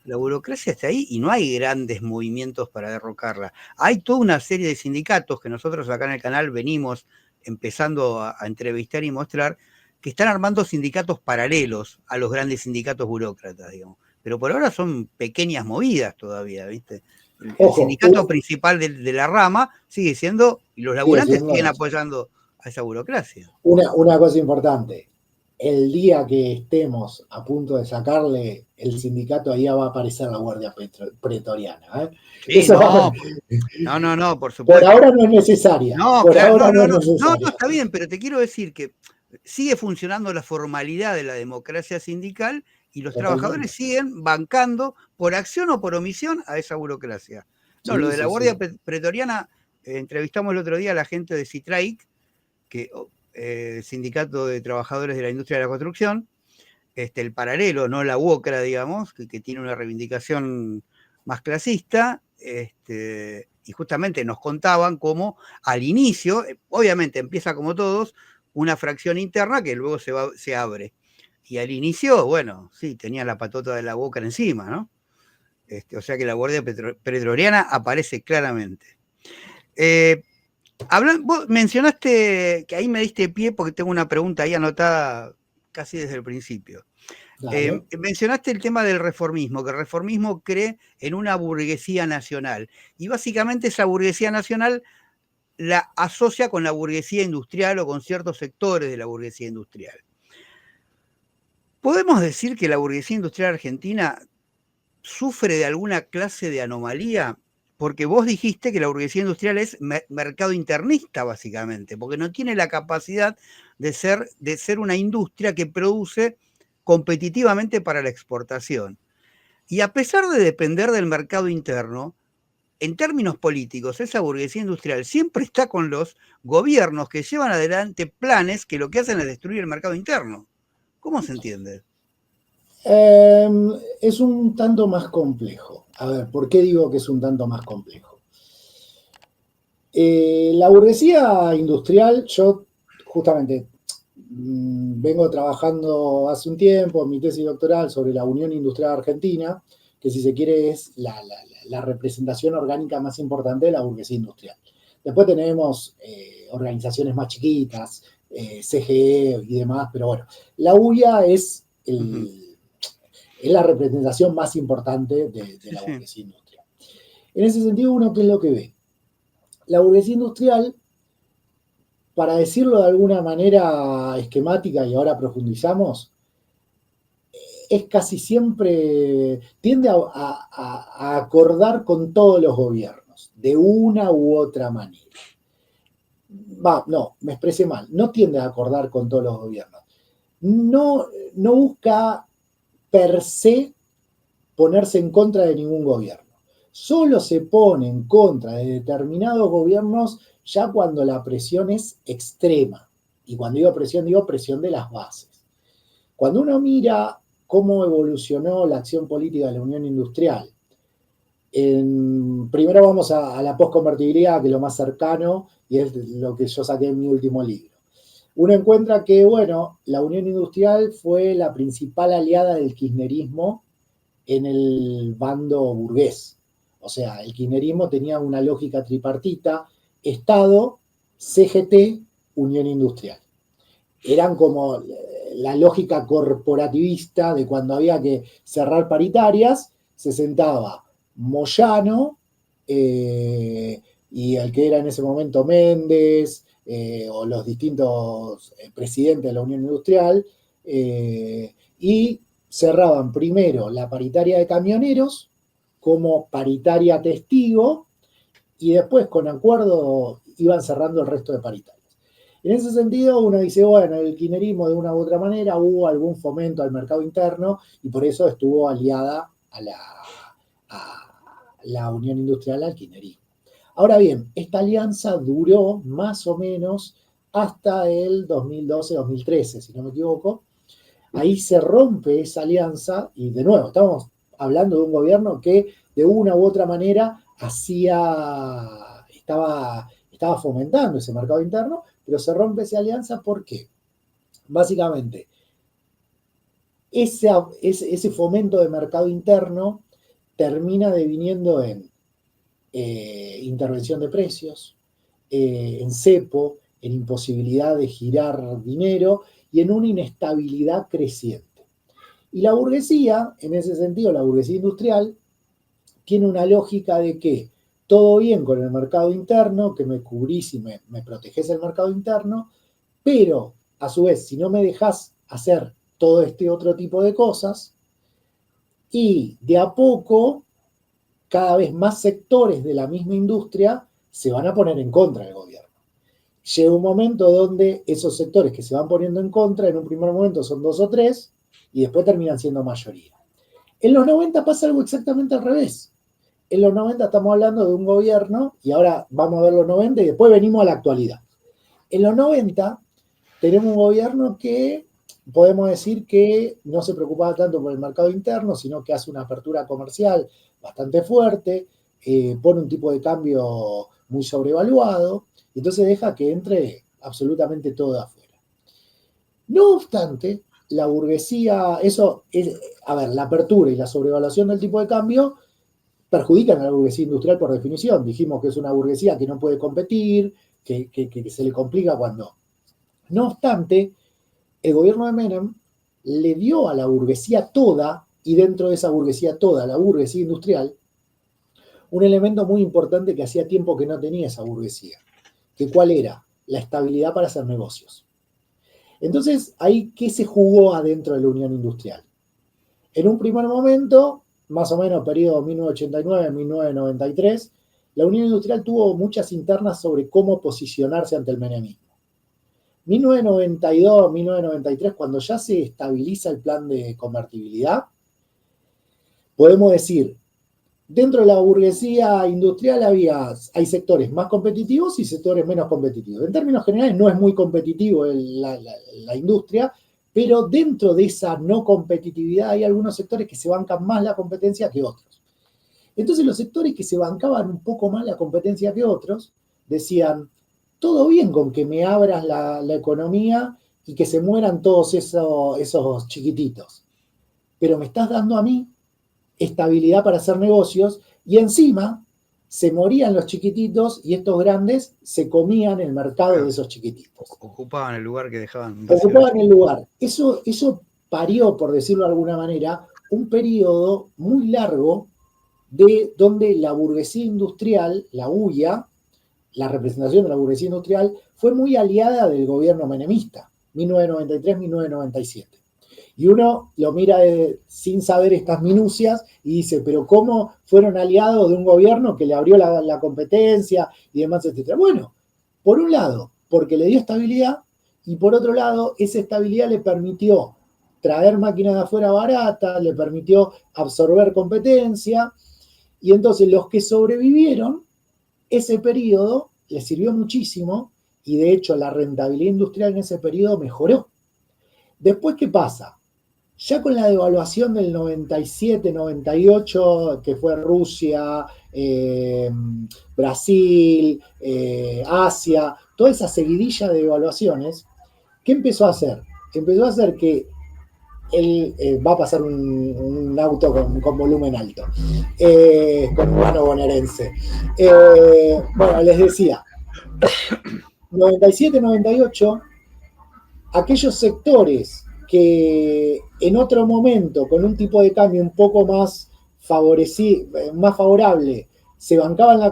La burocracia está ahí y no hay grandes movimientos para derrocarla. Hay toda una serie de sindicatos que nosotros acá en el canal venimos empezando a entrevistar y mostrar que están armando sindicatos paralelos a los grandes sindicatos burócratas, digamos. Pero por ahora son pequeñas movidas todavía, ¿viste? El Ojo, sindicato principal de la rama sigue siendo, y los sigue laburantes siendo siguen eso. apoyando a esa burocracia. Una cosa importante, el día que estemos a punto de sacarle el sindicato, ahí va a aparecer la Guardia Pretoriana. ¿Eh? Sí, Eso no, no, por por supuesto. ahora no es necesaria, No, por claro, ahora no, no no, es no, no, no, necesaria. está bien, pero te quiero decir que sigue funcionando la formalidad de la democracia sindical y los Totalmente. trabajadores siguen bancando por acción o por omisión a esa burocracia. No, lo Sí, de la sí, Guardia sí. Pretoriana, entrevistamos el otro día a la gente de Citraic, que sindicato de trabajadores de la industria de la construcción, el paralelo, no la UOCRA, digamos, que tiene una reivindicación más clasista, y justamente nos contaban cómo al inicio, obviamente empieza como todos, una fracción interna que luego se abre. Y al inicio, bueno, sí, tenía la patota de la boca encima, ¿no? O sea que la Guardia Pretoriana aparece claramente. Eh, vos mencionaste que ahí me diste pie porque tengo una pregunta ahí anotada casi desde el principio. Dale. Mencionaste el tema del reformismo, que el reformismo cree en una burguesía nacional. Y básicamente esa burguesía nacional la asocia con la burguesía industrial o con ciertos sectores de la burguesía industrial. ¿Podemos decir que la burguesía industrial argentina sufre de alguna clase de anomalía? Porque vos dijiste que la burguesía industrial es mercado internista, básicamente, porque no tiene la capacidad de ser una industria que produce competitivamente para la exportación. Y a pesar de depender del mercado interno, en términos políticos, esa burguesía industrial siempre está con los gobiernos que llevan adelante planes que lo que hacen es destruir el mercado interno. ¿Cómo se entiende? Eh, es un tanto más complejo. A ver, ¿por qué digo que es un tanto más complejo? La burguesía industrial, yo justamente vengo trabajando hace un tiempo en mi tesis doctoral sobre la Unión Industrial Argentina, que si se quiere es la representación orgánica más importante de la burguesía industrial. Después tenemos organizaciones más chiquitas, CGE y demás, pero bueno, la UIA Uh -huh. es la representación más importante de Sí, la sí. burguesía industrial. En ese sentido, uno, ¿qué es lo que ve? La burguesía industrial, para decirlo de alguna manera esquemática y ahora profundizamos, es casi siempre, tiende a acordar con todos los gobiernos, de una u otra manera. no, me expresé mal, no tiende a acordar con todos los gobiernos. No, no busca per se ponerse en contra de ningún gobierno. Solo se pone en contra de determinados gobiernos ya cuando la presión es extrema. Y cuando digo presión de las bases. Cuando uno mira cómo evolucionó la acción política de la Unión Industrial, primero vamos a la postconvertibilidad, que es lo más cercano, y es lo que yo saqué en mi último libro. Uno encuentra que, bueno, la Unión Industrial fue la principal aliada del kirchnerismo en el bando burgués. O sea, el kirchnerismo tenía una lógica tripartita: Estado, CGT, Unión Industrial. Eran como la lógica corporativista de cuando había que cerrar paritarias, se sentaba Moyano y el que era en ese momento Méndez, o los distintos presidentes de la Unión Industrial, y cerraban primero la paritaria de camioneros como paritaria testigo, y después con acuerdo iban cerrando el resto de paritarias. En ese sentido, uno dice, bueno, el kirchnerismo de una u otra manera hubo algún fomento al mercado interno y por eso estuvo aliada a la Unión Industrial, al kirchnerismo. Ahora bien, esta alianza duró más o menos hasta el 2012-2013, si no me equivoco. Ahí se rompe esa alianza y, de nuevo, estamos hablando de un gobierno que de una u otra manera estaba fomentando ese mercado interno, pero se rompe esa alianza. ¿Por qué? Básicamente, ese fomento de mercado interno termina deviniendo en intervención de precios, en cepo, en imposibilidad de girar dinero y en una inestabilidad creciente. Y la burguesía, en ese sentido, la burguesía industrial, tiene una lógica de que todo bien con el mercado interno, que me cubrís y me protegés el mercado interno, pero a su vez, si no me dejás hacer todo este otro tipo de cosas, y de a poco, cada vez más sectores de la misma industria se van a poner en contra del gobierno. Llega un momento donde esos sectores que se van poniendo en contra, en un primer momento son 2 o 3, y después terminan siendo mayoría. En los 90 pasa algo exactamente al revés. En los 90 estamos hablando de un gobierno, y ahora vamos a ver los 90 y después venimos a la actualidad. En los 90 tenemos un gobierno que podemos decir que no se preocupaba tanto por el mercado interno, sino que hace una apertura comercial bastante fuerte, pone un tipo de cambio muy sobrevaluado, y entonces deja que entre absolutamente todo de afuera. No obstante, la burguesía, la apertura y la sobrevaluación del tipo de cambio perjudican a la burguesía industrial por definición. Dijimos que es una burguesía que no puede competir, que se le complica cuando. No obstante, el gobierno de Menem le dio a la burguesía toda, y dentro de esa burguesía toda, la burguesía industrial, un elemento muy importante que hacía tiempo que no tenía esa burguesía. ¿Que cuál era? La estabilidad para hacer negocios. Entonces, ahí, ¿qué se jugó adentro de la Unión Industrial? En un primer momento, más o menos periodo 1989-1993, la Unión Industrial tuvo muchas internas sobre cómo posicionarse ante el menemismo. 1992-1993, cuando ya se estabiliza el plan de convertibilidad, podemos decir, dentro de la burguesía industrial hay sectores más competitivos y sectores menos competitivos. En términos generales no es muy competitivo la industria, pero dentro de esa no competitividad hay algunos sectores que se bancan más la competencia que otros. Entonces los sectores que se bancaban un poco más la competencia que otros decían, todo bien con que me abras la economía y que se mueran todos esos chiquititos, pero me estás dando a mí estabilidad para hacer negocios, y encima se morían los chiquititos y estos grandes se comían el mercado de esos chiquititos. Ocupaban el lugar que dejaban. Ocupaban el lugar. Eso parió, por decirlo de alguna manera, un periodo muy largo de donde la burguesía industrial, la UIA, la representación de la burguesía industrial, fue muy aliada del gobierno menemista, 1993-1997. Y uno lo mira sin saber estas minucias y dice, pero ¿cómo fueron aliados de un gobierno que le abrió la competencia y demás, etcétera? Bueno, Por un lado, porque le dio estabilidad, y por otro lado, esa estabilidad le permitió traer máquinas de afuera baratas, le permitió absorber competencia, y entonces los que sobrevivieron ese periodo les sirvió muchísimo, y de hecho la rentabilidad industrial en ese periodo mejoró. Después, ¿qué pasa? Ya con la devaluación del 97, 98, que fue Rusia, Brasil, Asia, toda esa seguidilla de devaluaciones, ¿qué empezó a hacer? Empezó a hacer que va a pasar un auto con volumen alto, con mano bonaerense. Bueno, les decía, 97, 98, aquellos sectores que en otro momento, con un tipo de cambio un poco más más favorable, se bancaban la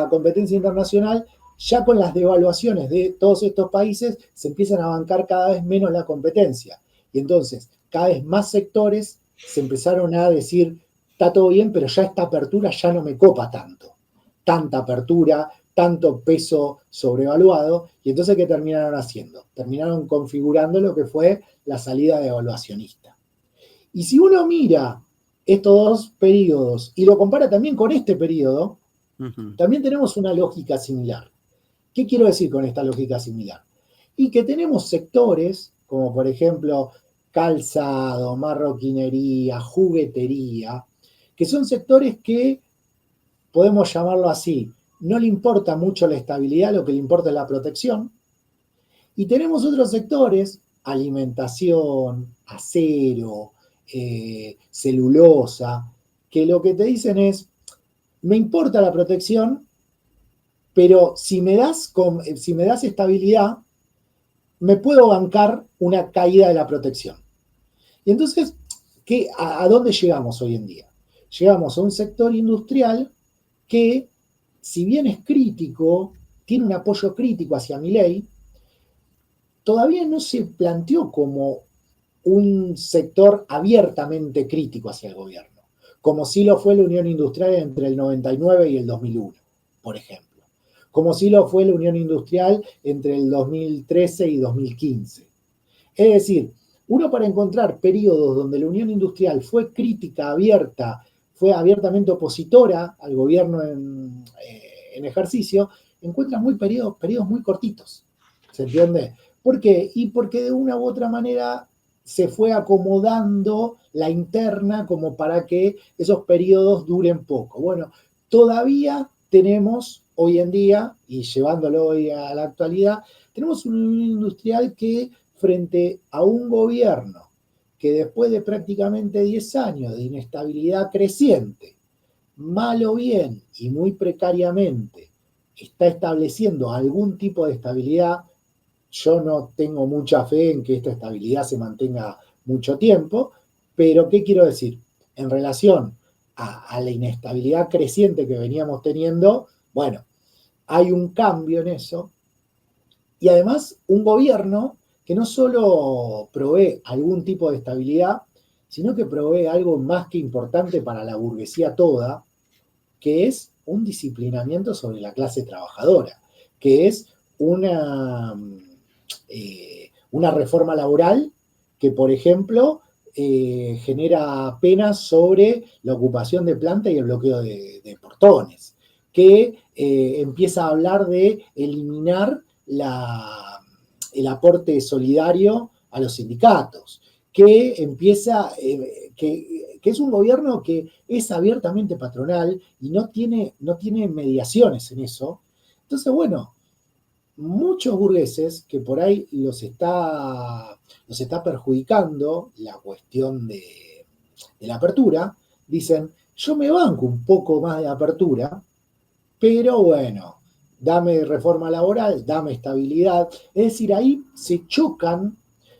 competencia internacional, ya con las devaluaciones de todos estos países se empiezan a bancar cada vez menos la competencia. Y entonces, cada vez más sectores se empezaron a decir, está todo bien, pero ya esta apertura ya no me copa tanto. Tanta apertura, tanto peso sobrevaluado, y entonces ¿qué terminaron haciendo? Terminaron configurando lo que fue la salida devaluacionista. Y si uno mira estos dos periodos y lo compara también con este periodo, también tenemos una lógica similar. ¿Qué quiero decir con esta lógica similar? Y que tenemos sectores, como por ejemplo calzado, marroquinería, juguetería, que son sectores que, podemos llamarlo así, no le importa mucho la estabilidad, lo que le importa es la protección. Y tenemos otros sectores, alimentación, acero, celulosa, que lo que te dicen es, me importa la protección, pero si me das estabilidad, me puedo bancar una caída de la protección. Y entonces, ¿a dónde llegamos hoy en día? Llegamos a un sector industrial que, si bien es crítico, tiene un apoyo crítico hacia Milei, todavía no se planteó como un sector abiertamente crítico hacia el gobierno, como sí lo fue la Unión Industrial entre el 99 y el 2001, por ejemplo. Como sí lo fue la Unión Industrial entre el 2013 y 2015. Es decir, uno, para encontrar periodos donde la Unión Industrial fue crítica abierta, fue abiertamente opositora al gobierno en ejercicio, encuentra periodos muy cortitos. ¿Se entiende? ¿Por qué? Y porque de una u otra manera se fue acomodando la interna como para que esos periodos duren poco. Bueno, todavía tenemos hoy en día, y llevándolo hoy a la actualidad, tenemos una Unión Industrial que, frente a un gobierno que después de prácticamente 10 años de inestabilidad creciente, mal o bien y muy precariamente, está estableciendo algún tipo de estabilidad. Yo no tengo mucha fe en que esta estabilidad se mantenga mucho tiempo, pero ¿qué quiero decir? En relación a la inestabilidad creciente que veníamos teniendo, bueno, hay un cambio en eso, y además un gobierno que no solo provee algún tipo de estabilidad, sino que provee algo más que importante para la burguesía toda, que es un disciplinamiento sobre la clase trabajadora, que es una reforma laboral que, por ejemplo, genera penas sobre la ocupación de planta y el bloqueo de portones, que empieza a hablar de eliminar el aporte solidario a los sindicatos, que empieza, que es un gobierno que es abiertamente patronal y no tiene mediaciones en eso. Entonces, bueno, muchos burgueses que por ahí los está perjudicando la cuestión de la apertura, dicen, yo me banco un poco más de apertura, pero bueno, dame reforma laboral, dame estabilidad. Es decir, ahí se chocan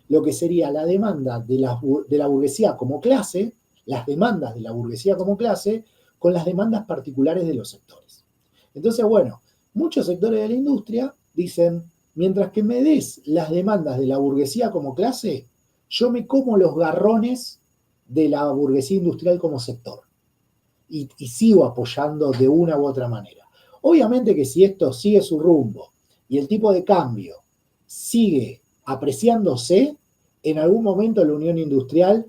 lo que sería la demanda de la burguesía como clase, las demandas de la burguesía como clase, con las demandas particulares de los sectores. Entonces, bueno, muchos sectores de la industria dicen, mientras que me des las demandas de la burguesía como clase, yo me como los garrones de la burguesía industrial como sector. Y sigo apoyando de una u otra manera. Obviamente que si esto sigue su rumbo y el tipo de cambio sigue apreciándose, en algún momento la Unión Industrial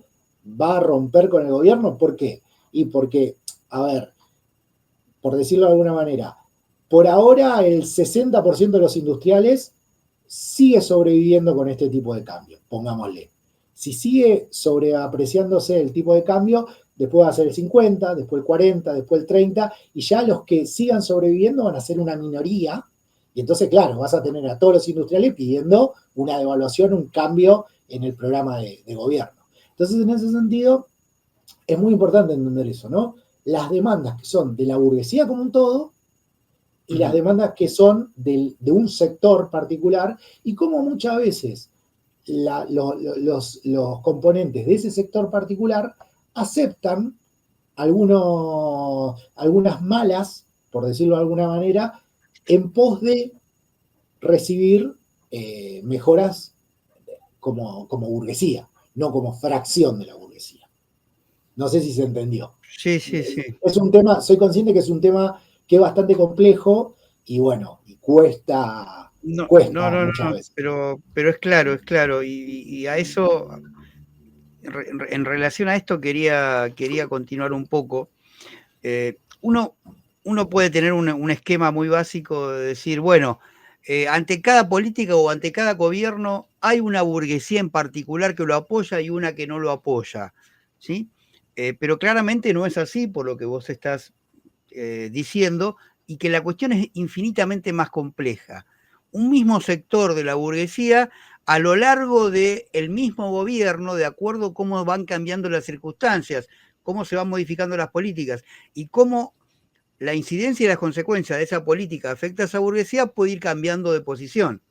va a romper con el gobierno. ¿Por qué? Y porque, a ver, por decirlo de alguna manera, por ahora el 60% de los industriales sigue sobreviviendo con este tipo de cambio, pongámosle. Si sigue sobreapreciándose el tipo de cambio, después va a ser el 50, después el 40, después el 30, y ya los que sigan sobreviviendo van a ser una minoría, y entonces, claro, vas a tener a todos los industriales pidiendo una devaluación, un cambio en el programa de gobierno. Entonces, en ese sentido, es muy importante entender eso, ¿no? Las demandas que son de la burguesía como un todo y las demandas que son de un sector particular, y cómo muchas veces los componentes de ese sector particular aceptan algunas malas, por decirlo de alguna manera, en pos de recibir mejoras como burguesía, no como fracción de la burguesía. No sé si se entendió. Sí, sí, sí. Es un tema, soy consciente que es un tema que es bastante complejo y bueno, y cuesta muchas veces. Pero es claro, y a eso, en relación a esto quería continuar un poco. Uno puede tener un esquema muy básico de decir, bueno, ante cada política o ante cada gobierno hay una burguesía en particular que lo apoya y una que no lo apoya, ¿sí? Pero claramente no es así por lo que vos estás diciendo, y que la cuestión es infinitamente más compleja. Un mismo sector de la burguesía, a lo largo del mismo gobierno, de acuerdo a cómo van cambiando las circunstancias, cómo se van modificando las políticas y cómo la incidencia y las consecuencias de esa política afecta a esa burguesía, puede ir cambiando de posición.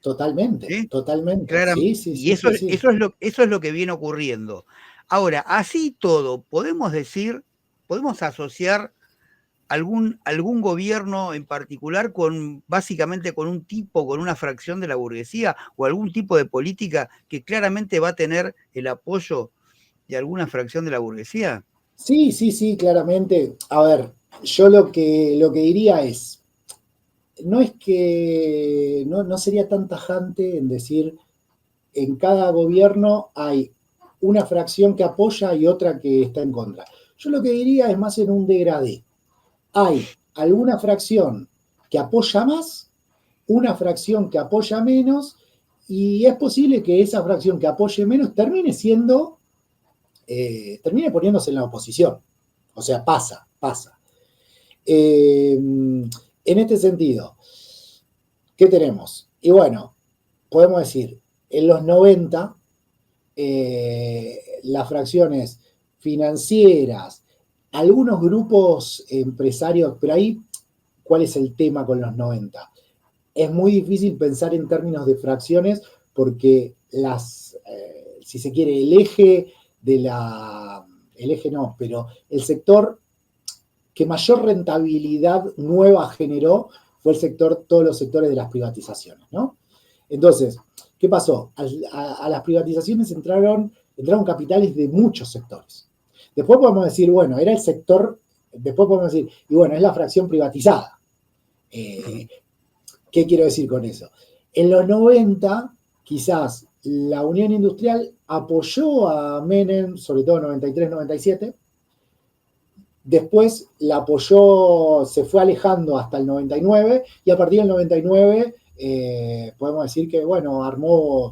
Totalmente, ¿Sí? totalmente. Claro, Sí, sí, y sí, sí, sí. eso es lo que viene ocurriendo. Ahora, así todo, podemos decir, podemos asociar algún gobierno en particular básicamente con un tipo, con una fracción de la burguesía, o algún tipo de política que claramente va a tener el apoyo de alguna fracción de la burguesía. Sí, sí, sí, claramente. A ver, yo lo que diría es, no es que no sería tan tajante en decir en cada gobierno hay una fracción que apoya y otra que está en contra. Yo lo que diría es más en un degradé. Hay alguna fracción que apoya más, una fracción que apoya menos, y es posible que esa fracción que apoye menos termine poniéndose en la oposición. O sea, pasa. En este sentido, ¿qué tenemos? Y bueno, podemos decir, en los 90, las fracciones financieras, algunos grupos empresarios, pero ahí, ¿cuál es el tema con los 90? Es muy difícil pensar en términos de fracciones porque si se quiere, el eje no, pero el sector que mayor rentabilidad nueva generó fue todos los sectores de las privatizaciones, ¿no? Entonces, ¿qué pasó? A las privatizaciones entraron capitales de muchos sectores. Después podemos decir, bueno, era el sector, después podemos decir, y bueno, es la fracción privatizada. ¿Qué quiero decir con eso? En los 90, quizás la Unión Industrial apoyó a Menem, sobre todo en 93-97. Después la apoyó, se fue alejando hasta el 99, y a partir del 99 podemos decir que, bueno,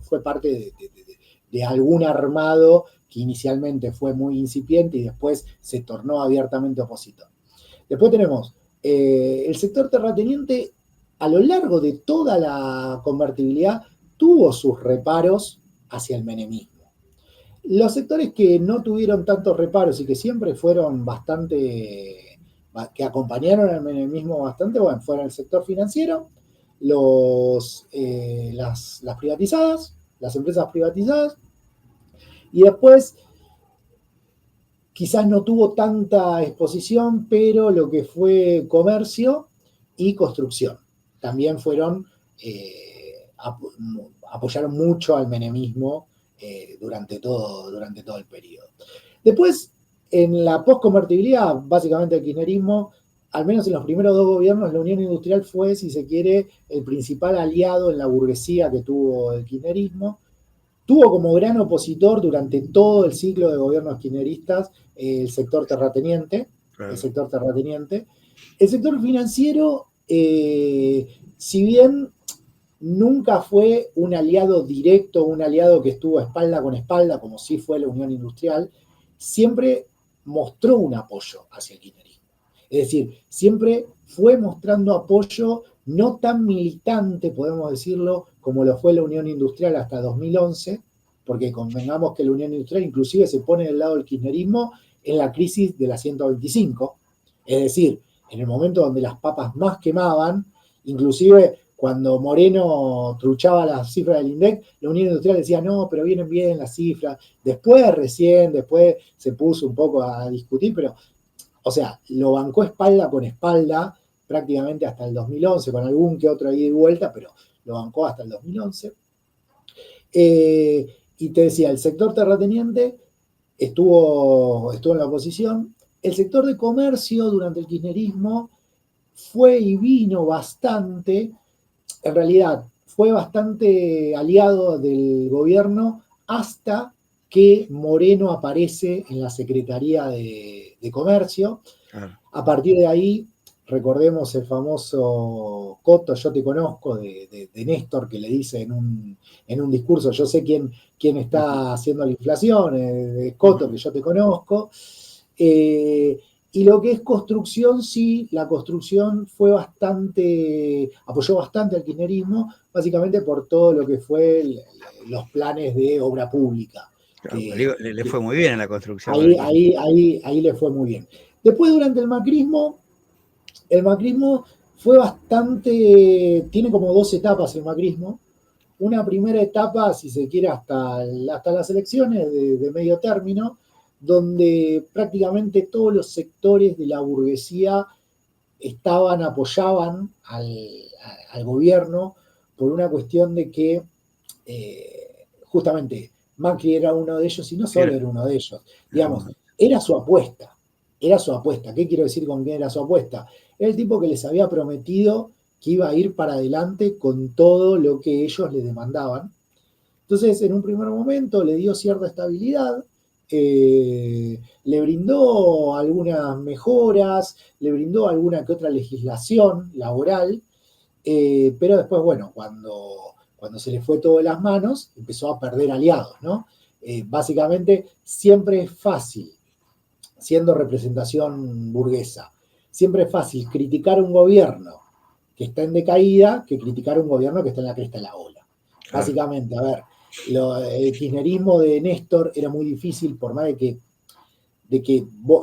fue parte de algún armado que inicialmente fue muy incipiente y después se tornó abiertamente opositor. Después tenemos el sector terrateniente. A lo largo de toda la convertibilidad tuvo sus reparos hacia el menemismo. Los sectores que no tuvieron tantos reparos y que siempre fueron que acompañaron al menemismo bastante, bueno, fueron el sector financiero, las privatizadas, las empresas privatizadas, y después quizás no tuvo tanta exposición, pero lo que fue comercio y construcción también apoyaron mucho al menemismo durante todo el periodo. Después, en la posconvertibilidad, básicamente el kirchnerismo al menos en los primeros 2 gobiernos, la Unión Industrial fue, si se quiere, el principal aliado en la burguesía que tuvo el kirchnerismo. Tuvo como gran opositor durante todo el ciclo de gobiernos kirchneristas el sector terrateniente. Claro. El sector terrateniente. El sector financiero, si bien nunca fue un aliado directo, un aliado que estuvo espalda con espalda, como sí fue la Unión Industrial, siempre mostró un apoyo hacia el kirchnerismo. Es decir, siempre fue mostrando apoyo no tan militante, podemos decirlo, como lo fue la Unión Industrial hasta 2011, porque convengamos que la Unión Industrial inclusive se pone del lado del kirchnerismo en la crisis de la 125, es decir, en el momento donde las papas más quemaban, inclusive cuando Moreno truchaba las cifras del INDEC, la Unión Industrial decía, no, pero vienen bien las cifras. Después se puso un poco a discutir, pero, o sea, lo bancó espalda con espalda prácticamente hasta el 2011, con algún que otro ida y vuelta, pero lo bancó hasta el 2011. Y te decía, el sector terrateniente estuvo en la oposición. El sector de comercio durante el kirchnerismo fue y vino bastante, en realidad fue bastante aliado del gobierno hasta que Moreno aparece en la Secretaría de Comercio. Claro. A partir de ahí, recordemos el famoso Coto, yo te conozco, de Néstor, que le dice en un discurso, yo sé quién está haciendo la inflación, de Coto, que yo te conozco. Y lo que es construcción, sí, la construcción apoyó bastante al kirchnerismo, básicamente por todo lo que fue los planes de obra pública. Claro, le fue muy bien en la construcción. Ahí le fue muy bien. Después, durante el macrismo fue tiene como 2 etapas el macrismo. Una primera etapa, si se quiere, hasta las elecciones de medio término, donde prácticamente todos los sectores de la burguesía apoyaban al gobierno por una cuestión de que justamente Macri era uno de ellos, y no solo era uno de ellos, digamos, era su apuesta. ¿Qué quiero decir con que era su apuesta? Era el tipo que les había prometido que iba a ir para adelante con todo lo que ellos le demandaban. Entonces, en un primer momento le dio cierta estabilidad, le brindó algunas mejoras, le brindó alguna que otra legislación laboral, pero después, bueno, cuando se le fue todo de las manos, empezó a perder aliados, ¿no? Básicamente, siempre es fácil, siendo representación burguesa, siempre es fácil criticar un gobierno que está en decaída que criticar un gobierno que está en la cresta de la ola. Claro. Básicamente, a ver, el kirchnerismo de Néstor era muy difícil, por más de que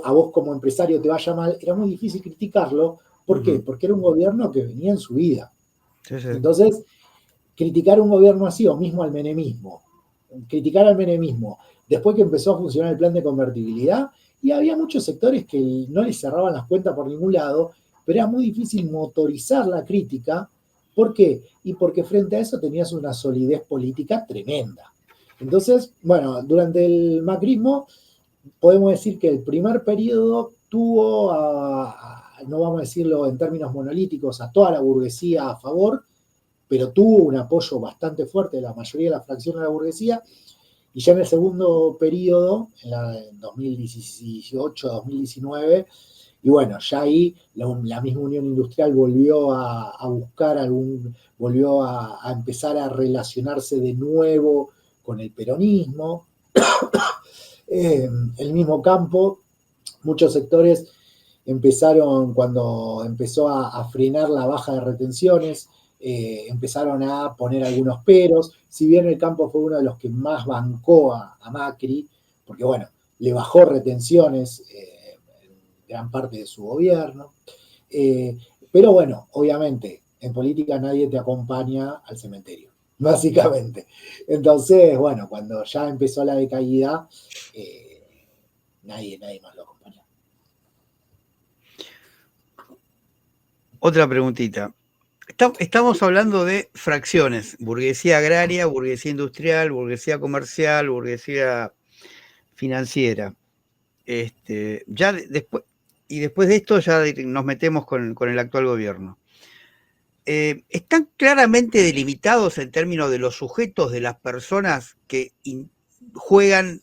a vos como empresario te vaya mal, era muy difícil criticarlo. ¿Por qué? Porque era un gobierno que venía en su vida. Sí. Entonces, criticar un gobierno así, o mismo al menemismo, después que empezó a funcionar el plan de convertibilidad, y había muchos sectores que no les cerraban las cuentas por ningún lado, pero era muy difícil motorizar la crítica. ¿Por qué? Y porque frente a eso tenías una solidez política tremenda. Entonces, bueno, durante el macrismo podemos decir que el primer periodo tuvo, no vamos a decirlo en términos monolíticos, a toda la burguesía a favor, pero tuvo un apoyo bastante fuerte de la mayoría de la fracción de la burguesía. Y ya en el segundo periodo, en 2018-2019, y bueno, ya ahí la misma Unión Industrial volvió a buscar volvió a empezar a relacionarse de nuevo con el peronismo. El mismo campo, muchos sectores empezaron, cuando empezó a frenar la baja de retenciones, empezaron a poner algunos peros. Si bien el campo fue uno de los que más bancó a Macri, porque bueno, le bajó retenciones gran parte de su gobierno. Pero bueno, obviamente, en política nadie te acompaña al cementerio, básicamente. Entonces, bueno, cuando ya empezó la decaída, nadie más lo acompañó. Otra preguntita. Estamos hablando de fracciones: burguesía agraria, burguesía industrial, burguesía comercial, burguesía financiera. Ya después, y después de esto ya nos metemos con el actual gobierno. ¿Están claramente delimitados en términos de los sujetos de las personas que juegan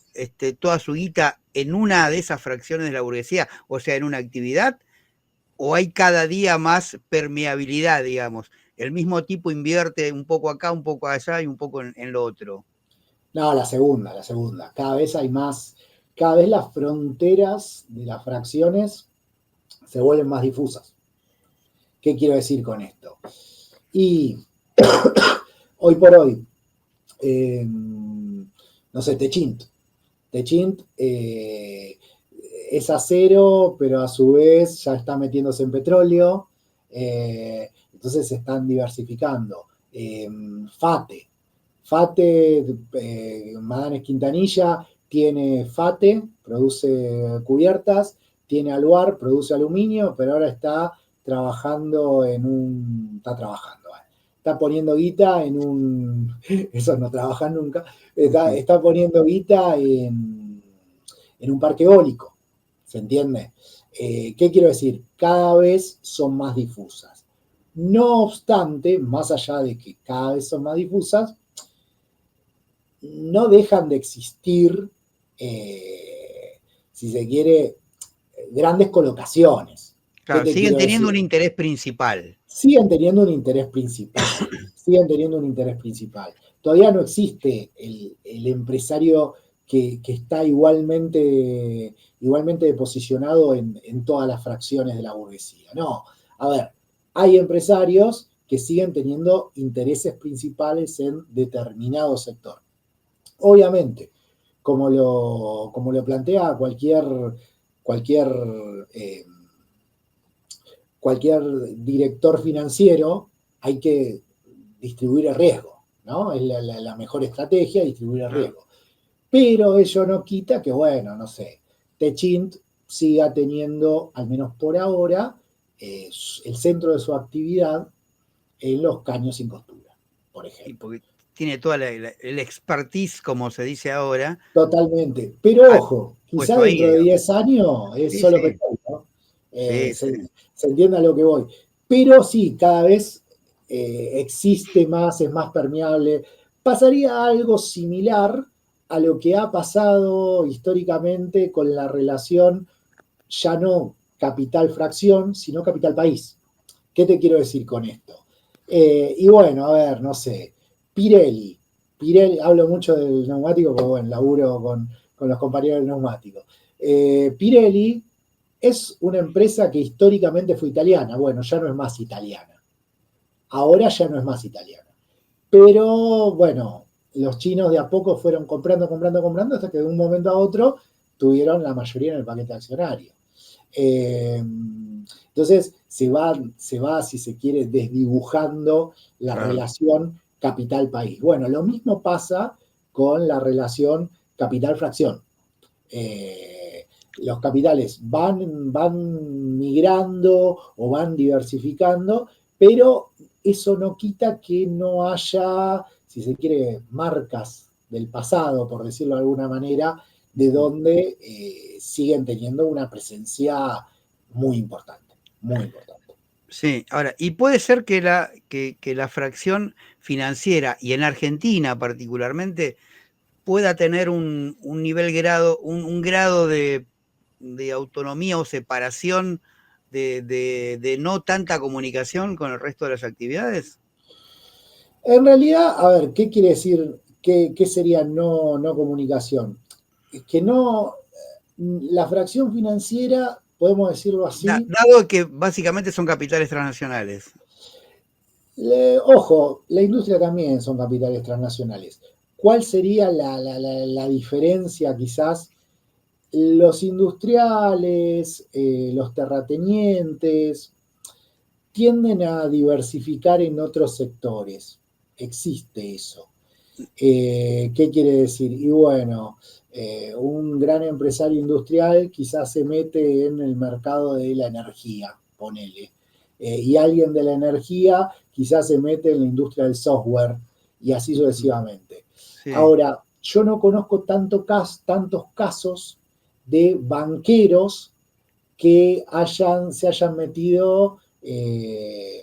toda su guita en una de esas fracciones de la burguesía, o sea, en una actividad? ¿O hay cada día más permeabilidad, digamos? El mismo tipo invierte un poco acá, un poco allá y un poco en lo otro. No, la segunda, la segunda. Cada vez hay más, cada vez las fronteras de las fracciones se vuelven más difusas. ¿Qué quiero decir con esto? Y hoy por hoy, no sé, Techint. Techint es acero, pero a su vez ya está metiéndose en petróleo, entonces se están diversificando. FATE. FATE, Maganes Quintanilla, tiene FATE, produce cubiertas, tiene Aluar, produce aluminio, pero ahora está trabajando está poniendo guita en un, esos no trabajan nunca, está poniendo guita en un parque eólico, ¿se entiende? ¿Qué quiero decir? Cada vez son más difusas. No obstante, más allá de que cada vez son más difusas, no dejan de existir, si se quiere, grandes colocaciones. Claro, siguen teniendo un interés principal. Siguen teniendo un interés principal. Siguen teniendo un interés principal. Todavía no existe el empresario que está igualmente posicionado en todas las fracciones de la burguesía. No, a ver, hay empresarios que siguen teniendo intereses principales en determinado sector. Obviamente, como lo plantea cualquier director financiero, hay que distribuir el riesgo, ¿no? Es la mejor estrategia, distribuir el riesgo. Pero ello no quita que, bueno, no sé, Techint siga teniendo, al menos por ahora, el centro de su actividad en los caños sin costura, por ejemplo. Sí, porque tiene toda el expertise, como se dice ahora. Totalmente. Pero ojo, quizá dentro de 10 años es sí, solo sí. petróleo, ¿no? Sí, sí. Se entiende a lo que voy. Pero sí, cada vez existe más, es más permeable. Pasaría algo similar a lo que ha pasado históricamente con la relación ya no capital-fracción, sino capital-país. ¿Qué te quiero decir con esto? Y bueno, a ver, no sé, Pirelli, hablo mucho del neumático porque, bueno, laburo con los compañeros del neumático. Pirelli es una empresa que históricamente fue italiana. Bueno, ya no es más italiana. Ahora ya no es más italiana. Pero, bueno, los chinos de a poco fueron comprando, hasta que de un momento a otro tuvieron la mayoría en el paquete accionario. Entonces se va, si se quiere, desdibujando la relación capital-país. Bueno, lo mismo pasa con la relación capital-fracción. Los capitales van migrando o van diversificando, pero eso no quita que no haya, si se quiere, marcas del pasado, por decirlo de alguna manera, de donde siguen teniendo una presencia muy importante, muy importante. Sí, ahora, y puede ser que la fracción financiera, y en Argentina particularmente, pueda tener un grado de autonomía o separación de no tanta comunicación con el resto de las actividades. En realidad, a ver, ¿qué quiere decir? ¿Qué sería no comunicación? Que no, la fracción financiera, podemos decirlo así. Dado que básicamente son capitales transnacionales. Ojo, la industria también son capitales transnacionales. ¿Cuál sería la diferencia quizás? Los industriales, los terratenientes, tienden a diversificar en otros sectores. Existe eso. ¿Qué quiere decir? Y bueno, un gran empresario industrial quizás se mete en el mercado de la energía, ponele. Y alguien de la energía quizás se mete en la industria del software y así sucesivamente. Sí. Ahora, yo no conozco tantos casos de banqueros que se hayan metido,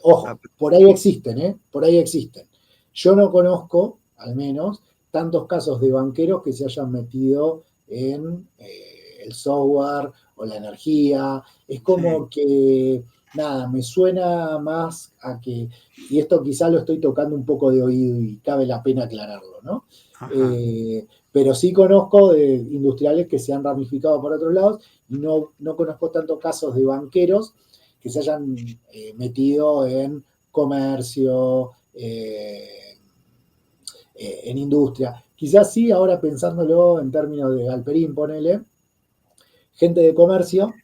ojo, por ahí existen, por ahí existen. Yo no conozco, al menos, tantos casos de banqueros que se hayan metido en el software o la energía. Es como que, nada, me suena más a que, y esto quizá lo estoy tocando un poco de oído y cabe la pena aclararlo, ¿no? Pero sí conozco de industriales que se han ramificado por otros lados y no conozco tantos casos de banqueros que se hayan metido en comercio, en industria. Quizás sí, ahora pensándolo en términos de Galperín, ponele, gente de comercio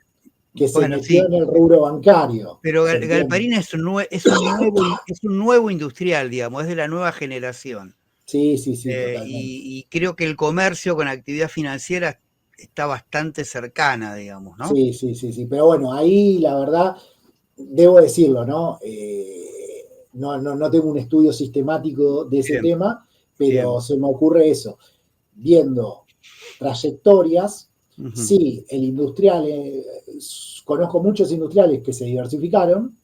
que se metió en el rubro bancario. Pero Galperín es un nuevo industrial, digamos, es de la nueva generación. Sí, totalmente. Y creo que el comercio con actividad financiera está bastante cercana, digamos, ¿no? Sí. Pero bueno, ahí la verdad, debo decirlo, ¿no? No tengo un estudio sistemático de ese tema, pero se me ocurre eso. Viendo trayectorias, sí, el industrial, conozco muchos industriales que se diversificaron,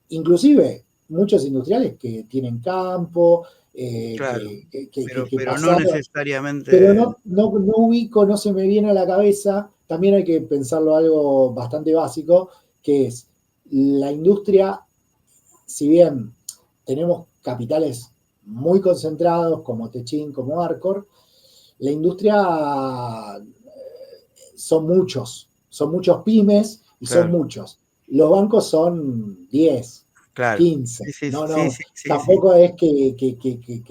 inclusive muchos industriales que tienen campo, claro, que pero no pasaron, necesariamente. pero no ubico, no se me viene a la cabeza. También hay que pensarlo algo bastante básico, que es la industria, si bien tenemos capitales muy concentrados como Techin, como Arcor, la industria son muchos pymes y son muchos. Los bancos son 10, claro. 15. Sí, tampoco es que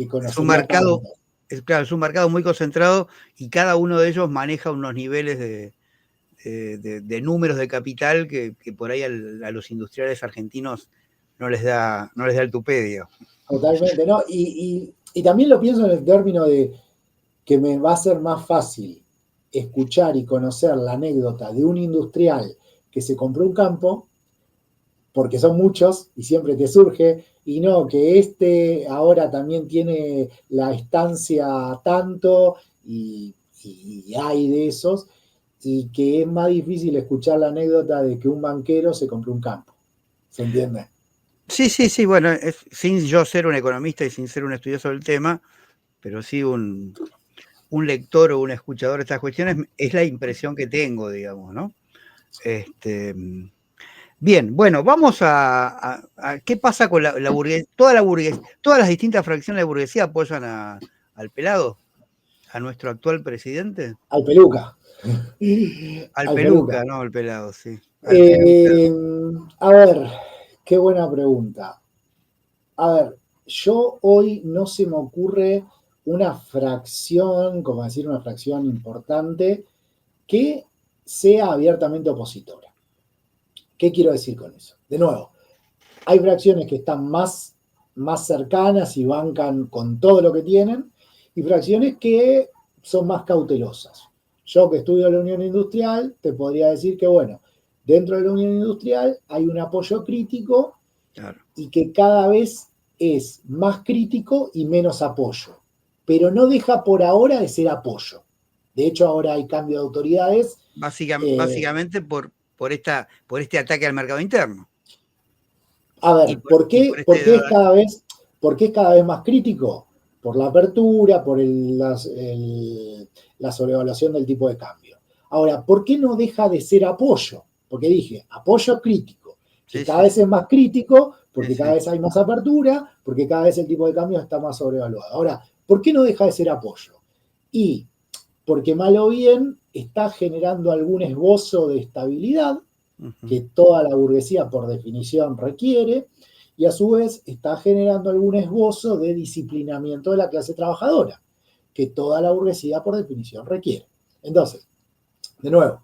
conocería es un mercado, tanto. Claro, es un mercado muy concentrado y cada uno de ellos maneja unos niveles de números de capital que por ahí a los industriales argentinos no les da el tupedio. Totalmente, ¿no? Y también lo pienso en el término de que me va a ser más fácil escuchar y conocer la anécdota de un industrial que se compró un campo, porque son muchos y siempre te surge, y no, que este ahora también tiene la estancia tanto, y hay de esos, y que es más difícil escuchar la anécdota de que un banquero se compró un campo. ¿Se entiende? Sí, bueno, sin yo ser un economista y sin ser un estudioso del tema, pero sí un lector o un escuchador de estas cuestiones, es la impresión que tengo, digamos, ¿no? Bien, bueno, vamos a qué pasa con la burguesía. Todas las distintas fracciones de burguesía apoyan al pelado, a nuestro actual presidente. Al peluca. Al peluca, no al pelado, sí. A ver, qué buena pregunta. A ver, yo hoy no se me ocurre una fracción, como decir, una fracción importante, que sea abiertamente opositora. ¿Qué quiero decir con eso? De nuevo, hay fracciones que están más cercanas y bancan con todo lo que tienen, y fracciones que son más cautelosas. Yo que estudio la Unión Industrial, te podría decir que, bueno, dentro de la Unión Industrial hay un apoyo crítico, claro, y que cada vez es más crítico y menos apoyo. Pero no deja por ahora de ser apoyo. De hecho, ahora hay cambio de autoridades. Básicamente por este ataque al mercado interno. A ver, ¿por qué es cada vez más crítico? Por la apertura, por la sobrevaluación del tipo de cambio. Ahora, ¿por qué no deja de ser apoyo? Porque dije, apoyo crítico, que cada vez es más crítico, porque cada vez hay más apertura, porque cada vez el tipo de cambio está más sobrevaluado. Ahora, ¿por qué no deja de ser apoyo? Y porque mal o bien está generando algún esbozo de estabilidad que toda la burguesía por definición requiere, y a su vez está generando algún esbozo de disciplinamiento de la clase trabajadora, que toda la burguesía por definición requiere. Entonces, de nuevo,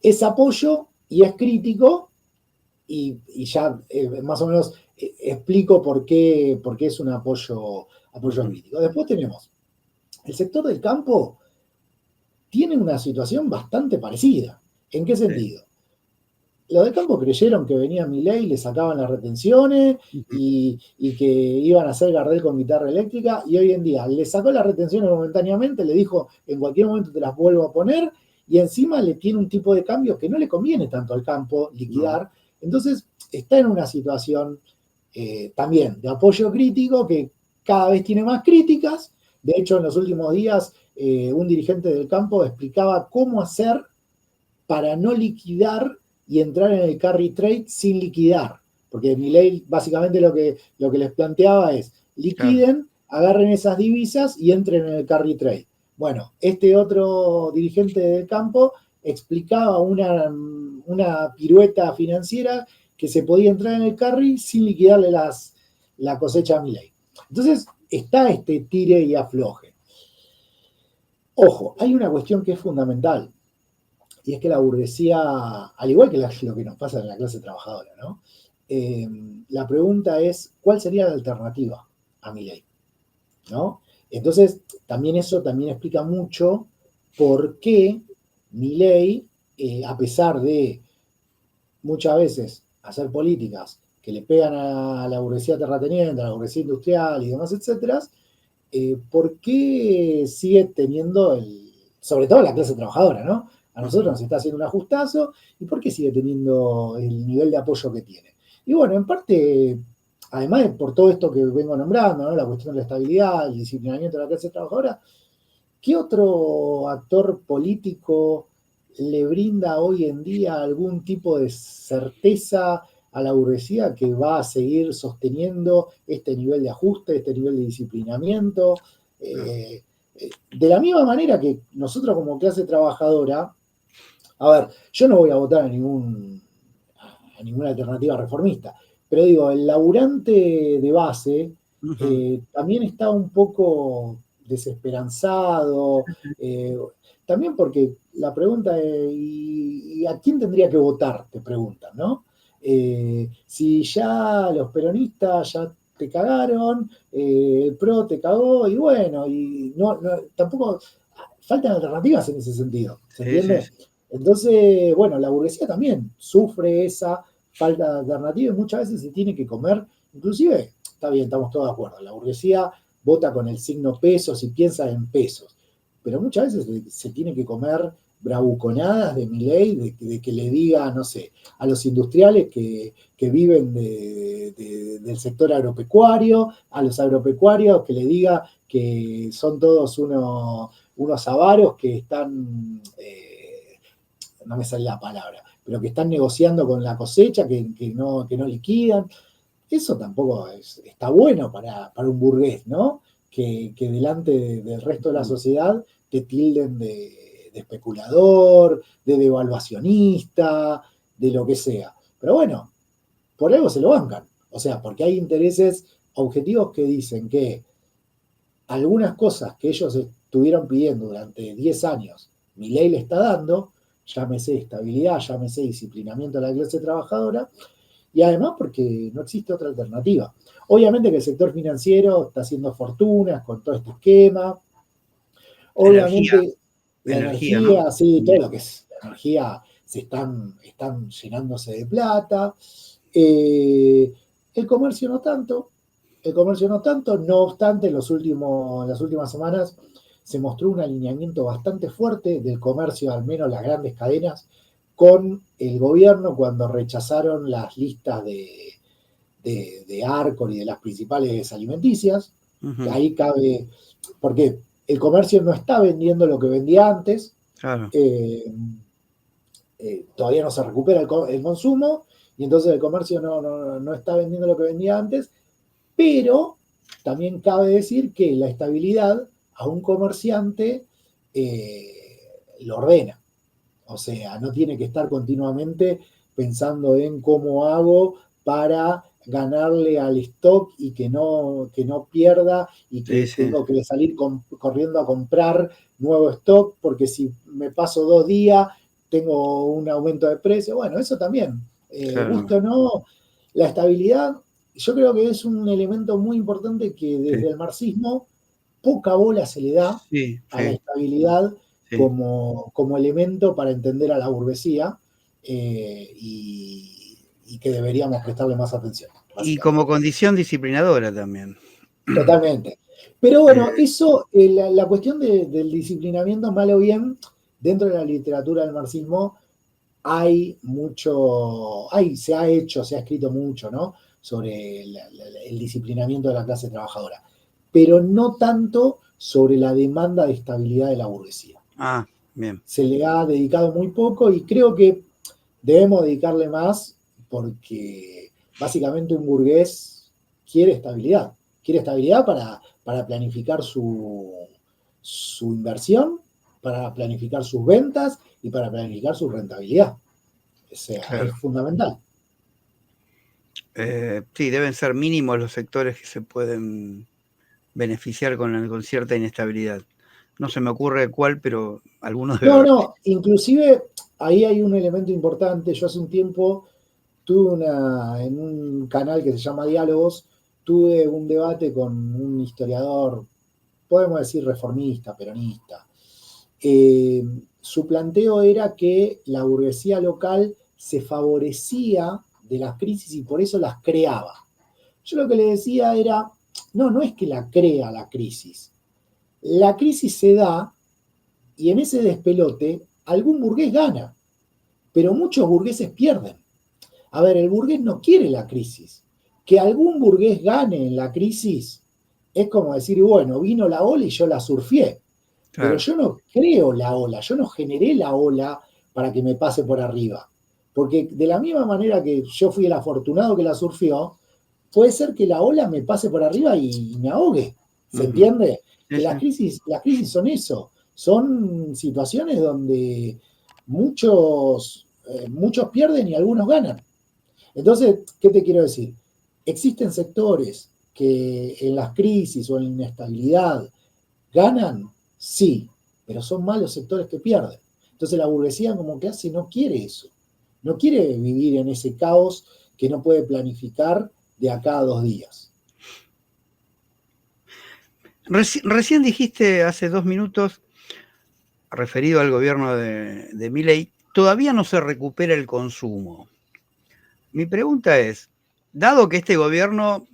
es apoyo y es crítico, y ya más o menos explico por qué es un apoyo crítico. Después tenemos, el sector del campo tiene una situación bastante parecida. ¿En qué sentido? Los del campo creyeron que venía Milei, le sacaban las retenciones y que iban a hacer Gardel con guitarra eléctrica, y hoy en día le sacó las retenciones momentáneamente, le dijo en cualquier momento te las vuelvo a poner, y encima le tiene un tipo de cambio que no le conviene tanto al campo liquidar. Entonces está en una situación también de apoyo crítico que cada vez tiene más críticas. De hecho, en los últimos días un dirigente del campo explicaba cómo hacer para no liquidar y entrar en el carry trade sin liquidar. Porque Milei básicamente lo que les planteaba es liquiden, agarren esas divisas y entren en el carry trade. Bueno, este otro dirigente del campo explicaba una pirueta financiera que se podía entrar en el carry sin liquidarle la cosecha a Milei. Entonces está este tire y afloje. Ojo, hay una cuestión que es fundamental, y es que la burguesía, al igual que lo que nos pasa en la clase trabajadora, ¿no? La pregunta es, ¿cuál sería la alternativa a Milei? ¿No? Entonces, también eso también explica mucho por qué Milei, a pesar de muchas veces hacer políticas que le pegan a la burguesía terrateniente, a la burguesía industrial y demás, etcétera, ¿por qué sigue teniendo sobre todo la clase trabajadora, ¿no? A nosotros nos está haciendo un ajustazo, ¿y por qué sigue teniendo el nivel de apoyo que tiene? Y bueno, en parte, además de por todo esto que vengo nombrando, ¿no? La cuestión de la estabilidad, el disciplinamiento de la clase trabajadora, ¿qué otro actor político le brinda hoy en día algún tipo de certeza a la burguesía que va a seguir sosteniendo este nivel de ajuste, este nivel de disciplinamiento? De la misma manera que nosotros como clase trabajadora, a ver, yo no voy a votar a ninguna alternativa reformista, pero digo, el laburante de base también está un poco desesperanzado, también porque la pregunta es, ¿y a quién tendría que votar? Te preguntan, ¿no? Si ya los peronistas ya te cagaron, el PRO te cagó, y bueno, y tampoco faltan alternativas en ese sentido, ¿se entiende? Sí. Entonces, bueno, la burguesía también sufre esa falta de alternativa y muchas veces se tiene que comer, inclusive, está bien, estamos todos de acuerdo, la burguesía vota con el signo pesos y piensa en pesos, pero muchas veces se tiene que comer bravuconadas de Milei, de que le diga, no sé, a los industriales que viven del sector agropecuario, a los agropecuarios que le diga que son todos unos avaros que están, no me sale la palabra, pero que están negociando con la cosecha, que no liquidan. Eso tampoco está bueno para un burgués, ¿no? Que delante del resto de la sociedad te tilden de especulador, de devaluacionista, de lo que sea. Pero bueno, por algo se lo bancan. O sea, porque hay intereses objetivos que dicen que algunas cosas que ellos estuvieron pidiendo durante 10 años, Milei le está dando, llámese estabilidad, llámese disciplinamiento de la clase trabajadora, y además porque no existe otra alternativa. Obviamente que el sector financiero está haciendo fortunas con todo este esquema. Obviamente la energía, ¿no? Sí, todo lo que es la energía están llenándose de plata. El comercio no tanto, no obstante, en las últimas semanas se mostró un alineamiento bastante fuerte del comercio, al menos las grandes cadenas, con el gobierno cuando rechazaron las listas de Arcor y de las principales alimenticias. Ahí cabe, porque el comercio no está vendiendo lo que vendía antes, claro. Todavía no se recupera el consumo, y entonces el comercio no está vendiendo lo que vendía antes, pero también cabe decir que la estabilidad a un comerciante lo ordena. O sea, no tiene que estar continuamente pensando en cómo hago para ganarle al stock y que no pierda y que tengo que salir corriendo a comprar nuevo stock porque si me paso 2 días tengo un aumento de precio. Bueno, eso también, claro. Gusto o no, la estabilidad yo creo que es un elemento muy importante que desde el marxismo poca bola se le da a la estabilidad como elemento para entender a la burguesía y que deberíamos prestarle más atención. Y como condición disciplinadora también. Totalmente. Pero bueno, eso, la cuestión del disciplinamiento, mal o bien, dentro de la literatura del marxismo se ha escrito mucho, ¿no? Sobre el disciplinamiento de la clase trabajadora, pero no tanto sobre la demanda de estabilidad de la burguesía. Ah, bien. Se le ha dedicado muy poco y creo que debemos dedicarle más porque básicamente un burgués quiere estabilidad para planificar su inversión, para planificar sus ventas y para planificar su rentabilidad. O sea, Claro. es fundamental. Sí, deben ser mínimos los sectores que se pueden beneficiar con cierta inestabilidad. No se me ocurre cuál, pero algunos debe haber. No, inclusive ahí hay un elemento importante. Yo hace un tiempo tuve en un canal que se llama Diálogos, tuve un debate con un historiador, podemos decir reformista, peronista. Su planteo era que la burguesía local se favorecía de las crisis y por eso las creaba. Yo lo que le decía era, no es que la crea la crisis. La crisis se da y en ese despelote algún burgués gana, pero muchos burgueses pierden. A ver, el burgués no quiere la crisis. Que algún burgués gane en la crisis es como decir, bueno, vino la ola y yo la surfié. Pero yo no creo la ola, yo no generé la ola para que me pase por arriba. Porque de la misma manera que yo fui el afortunado que la surfió, puede ser que la ola me pase por arriba y me ahogue. ¿Se entiende? Sí, Que las crisis son eso. Son situaciones donde muchos pierden y algunos ganan. Entonces, ¿qué te quiero decir? Existen sectores que en las crisis o en la inestabilidad ganan, sí, pero son más los sectores que pierden. Entonces la burguesía como que hace, no quiere eso. No quiere vivir en ese caos que no puede planificar de acá a 2 días. Recién dijiste hace 2 minutos, referido al gobierno de Milei, todavía no se recupera el consumo. Mi pregunta es, dado que este gobierno,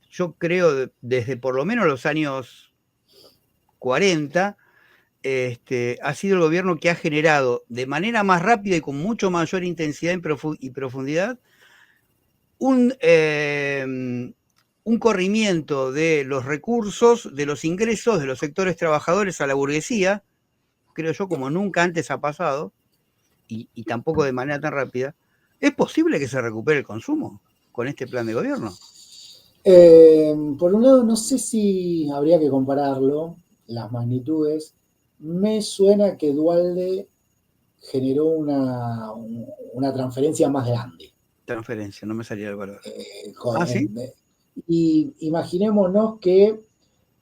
yo creo desde por lo menos los años 40, ha sido el gobierno que ha generado de manera más rápida y con mucho mayor intensidad y profundidad un corrimiento de los recursos, de los ingresos de los sectores trabajadores a la burguesía, creo yo, como nunca antes ha pasado, y tampoco de manera tan rápida. ¿Es posible que se recupere el consumo con este plan de gobierno? Por un lado, no sé si habría que compararlo, las magnitudes. Me suena que Duhalde generó una transferencia más grande. Transferencia, no me salía el valor. ¿Sí? Y imaginémonos que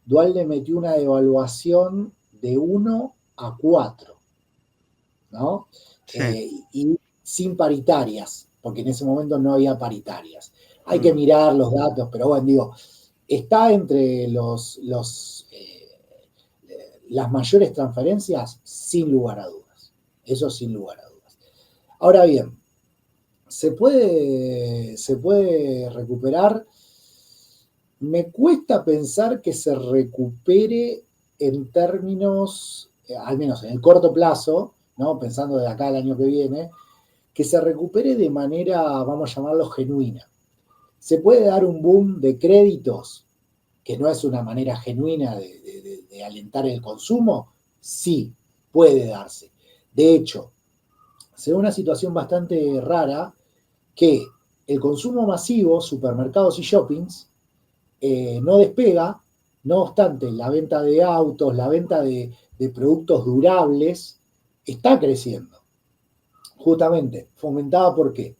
Duhalde metió una devaluación de 1 a 4, ¿no? Sí. Y sin paritarias, porque en ese momento no había paritarias. Hay que mirar los datos, pero bueno, digo, está entre las mayores transferencias, sin lugar a dudas. Eso sin lugar a dudas. Ahora bien, ¿se puede recuperar? Me cuesta pensar que se recupere en términos, al menos en el corto plazo, ¿no? Pensando de acá al año que viene, que se recupere de manera, vamos a llamarlo, genuina. ¿Se puede dar un boom de créditos, que no es una manera genuina de alentar el consumo? Sí, puede darse. De hecho, se da una situación bastante rara que el consumo masivo, supermercados y shoppings, no despega, no obstante, la venta de autos, la venta de productos durables, está creciendo. Justamente, ¿fomentada por qué?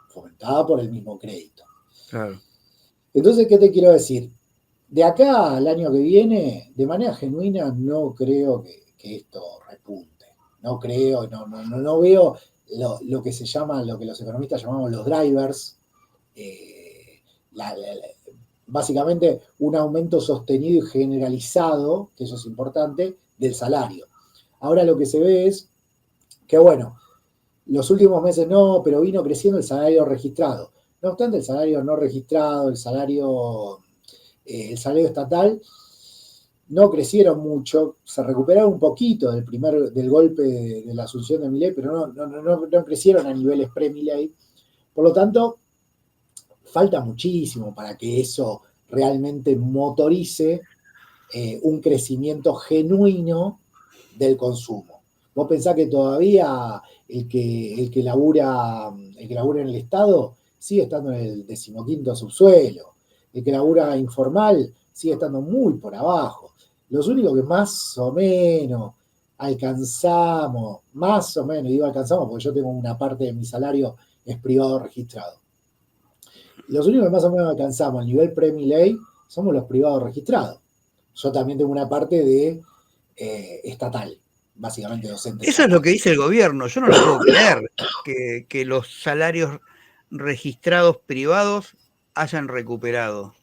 Fomentada por el mismo crédito. Claro. Entonces, ¿qué te quiero decir? De acá al año que viene, de manera genuina, no creo que esto repunte. No creo, no veo lo que se llama, lo que los economistas llamamos los drivers, básicamente un aumento sostenido y generalizado, que eso es importante, del salario. Ahora lo que se ve es que, bueno, los últimos meses no, pero vino creciendo el salario registrado. No obstante, el salario no registrado, el salario estatal, no crecieron mucho, se recuperaron un poquito del golpe de la asunción de Milei, pero no crecieron a niveles pre-Milei. Por lo tanto, falta muchísimo para que eso realmente motorice un crecimiento genuino del consumo. Vos pensás que todavía el que labura en el Estado sigue estando en el 15º subsuelo. El que labura informal sigue estando muy por abajo. Los únicos que más o menos alcanzamos, y digo alcanzamos porque yo tengo una parte de mi salario es privado registrado. Los únicos que más o menos alcanzamos a nivel pre-Milei somos los privados registrados. Yo también tengo una parte de estatal, básicamente docente. Eso es lo que dice el gobierno. Yo no lo puedo creer, que los salarios registrados privados hayan recuperado.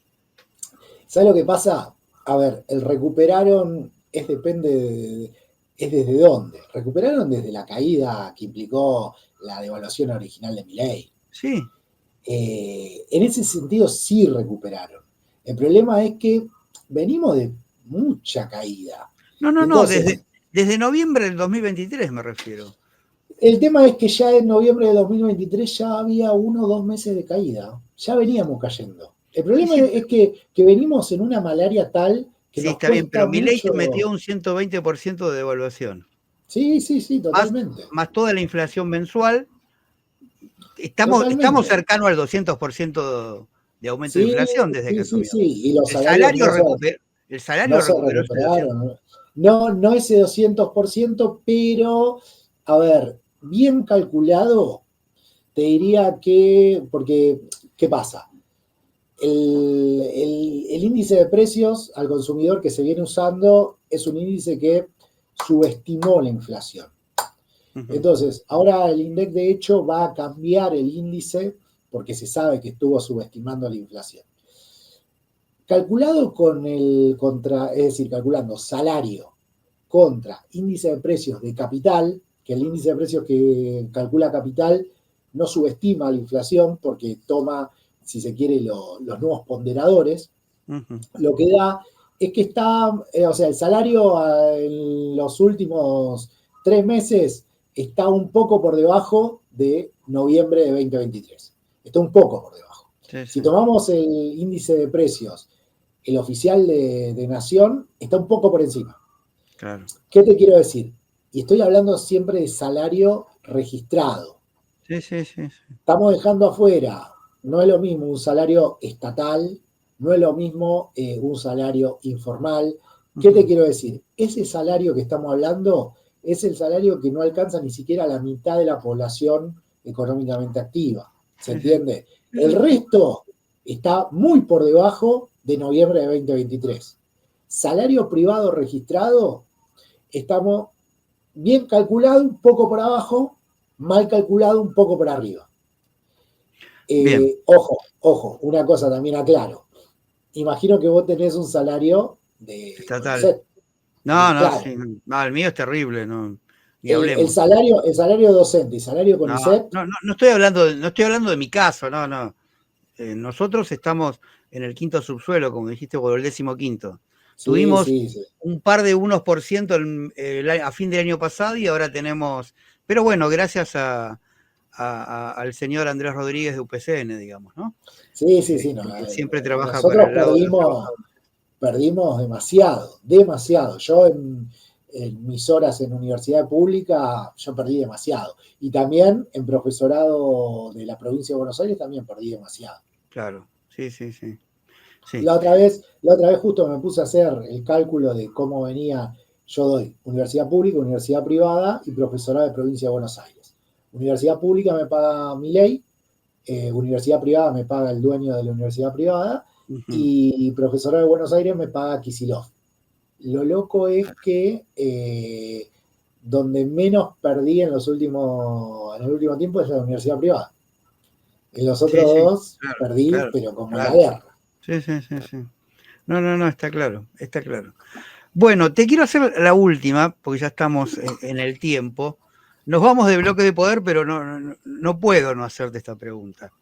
¿Sabes lo que pasa? A ver, el recuperaron es desde dónde. Recuperaron desde la caída que implicó la devaluación original de Milei. Sí. En ese sentido sí recuperaron. El problema es que venimos de mucha caída. Entonces, desde noviembre del 2023 me refiero. El tema es que ya en noviembre de 2023 ya había 1 o 2 meses de caída. Ya veníamos cayendo. El problema es que venimos en una malaria tal que sí, nos está bien, pero Milei mucho... metió un 120% de devaluación. Sí, totalmente. Más toda la inflación mensual. Estamos cercanos al 200% de aumento de inflación desde que asumió. Sí. Y los el salario no se recuperaron. No ese 200%, pero, a ver, bien calculado, te diría que, porque, ¿qué pasa? El índice de precios al consumidor que se viene usando es un índice que subestimó la inflación. Entonces, ahora el INDEC de hecho va a cambiar el índice porque se sabe que estuvo subestimando la inflación. Calculado calculando salario contra índice de precios de capital, que el índice de precios que calcula capital no subestima la inflación porque toma, si se quiere, los nuevos ponderadores, lo que da es que está, el salario en los últimos 3 meses está un poco por debajo de noviembre de 2023. Está un poco por debajo. Sí. Si tomamos el índice de precios, el oficial de Nación está un poco por encima. Claro. ¿Qué te quiero decir? Y estoy hablando siempre de salario registrado. Sí. Estamos dejando afuera, no es lo mismo un salario estatal, no es lo mismo un salario informal. ¿Qué te quiero decir? Ese salario que estamos hablando es el salario que no alcanza ni siquiera la mitad de la población económicamente activa. ¿Se entiende? El resto está muy por debajo de noviembre de 2023. Salario privado registrado, estamos bien calculado, un poco por abajo, mal calculado, un poco por arriba. Ojo, una cosa también aclaro. Imagino que vos tenés un salario de estatal. Claro. Sí. No, el mío es terrible, no. Ni hablemos. El salario docente y salario CONICET. No estoy hablando de mi caso, no. Nosotros estamos en el 5º subsuelo, como dijiste, por el 15º. Tuvimos un par de 1% a fin del año pasado y ahora tenemos. Pero bueno, gracias al señor Andrés Rodríguez de UPCN, digamos, ¿no? Sí. Siempre trabaja nosotros para el lado perdimos demasiado. Yo en mis horas en universidad pública, yo perdí demasiado. Y también en profesorado de la provincia de Buenos Aires también perdí demasiado. Claro, sí. La otra vez justo me puse a hacer el cálculo de cómo venía. Yo doy universidad pública, universidad privada y profesorado de provincia de Buenos Aires. Universidad pública me paga Milei, universidad privada me paga el dueño de la universidad privada, y profesorado de Buenos Aires me paga Kicillof. Lo loco es que donde menos perdí en el último tiempo es la universidad privada. En los otros dos perdí, pero como la guerra. Sí. No, está claro. Bueno, te quiero hacer la última, porque ya estamos en el tiempo. Nos vamos de bloque de poder, pero no puedo no hacerte esta pregunta.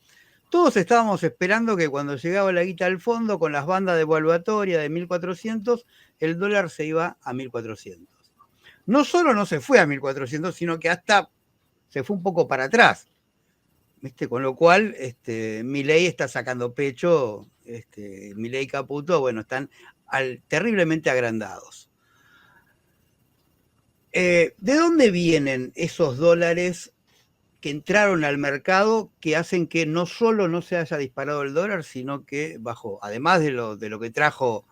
Todos estábamos esperando que cuando llegaba la guita al fondo, con las bandas de evaluatoria de 1400, el dólar se iba a 1400. No solo no se fue a 1400, sino que hasta se fue un poco para atrás. ¿Viste? Con lo cual, Milei está sacando pecho, Milei y Caputo, bueno, están terriblemente agrandados. ¿De dónde vienen esos dólares que entraron al mercado que hacen que no solo no se haya disparado el dólar, sino que bajó, además de lo que trajo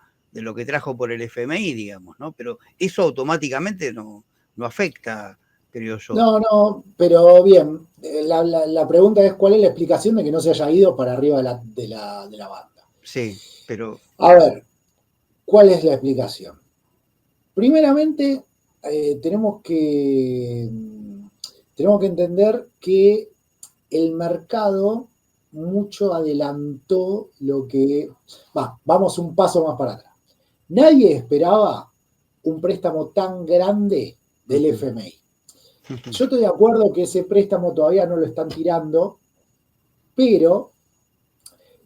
por el FMI, digamos, ¿no? Pero eso automáticamente no afecta, creo yo. No, pero bien, la pregunta es cuál es la explicación de que no se haya ido para arriba de la banda. Sí, pero... A ver, ¿cuál es la explicación? Primeramente, tenemos que entender que el mercado mucho adelantó lo que... vamos un paso más para atrás. Nadie esperaba un préstamo tan grande del FMI. Yo estoy de acuerdo que ese préstamo todavía no lo están tirando, pero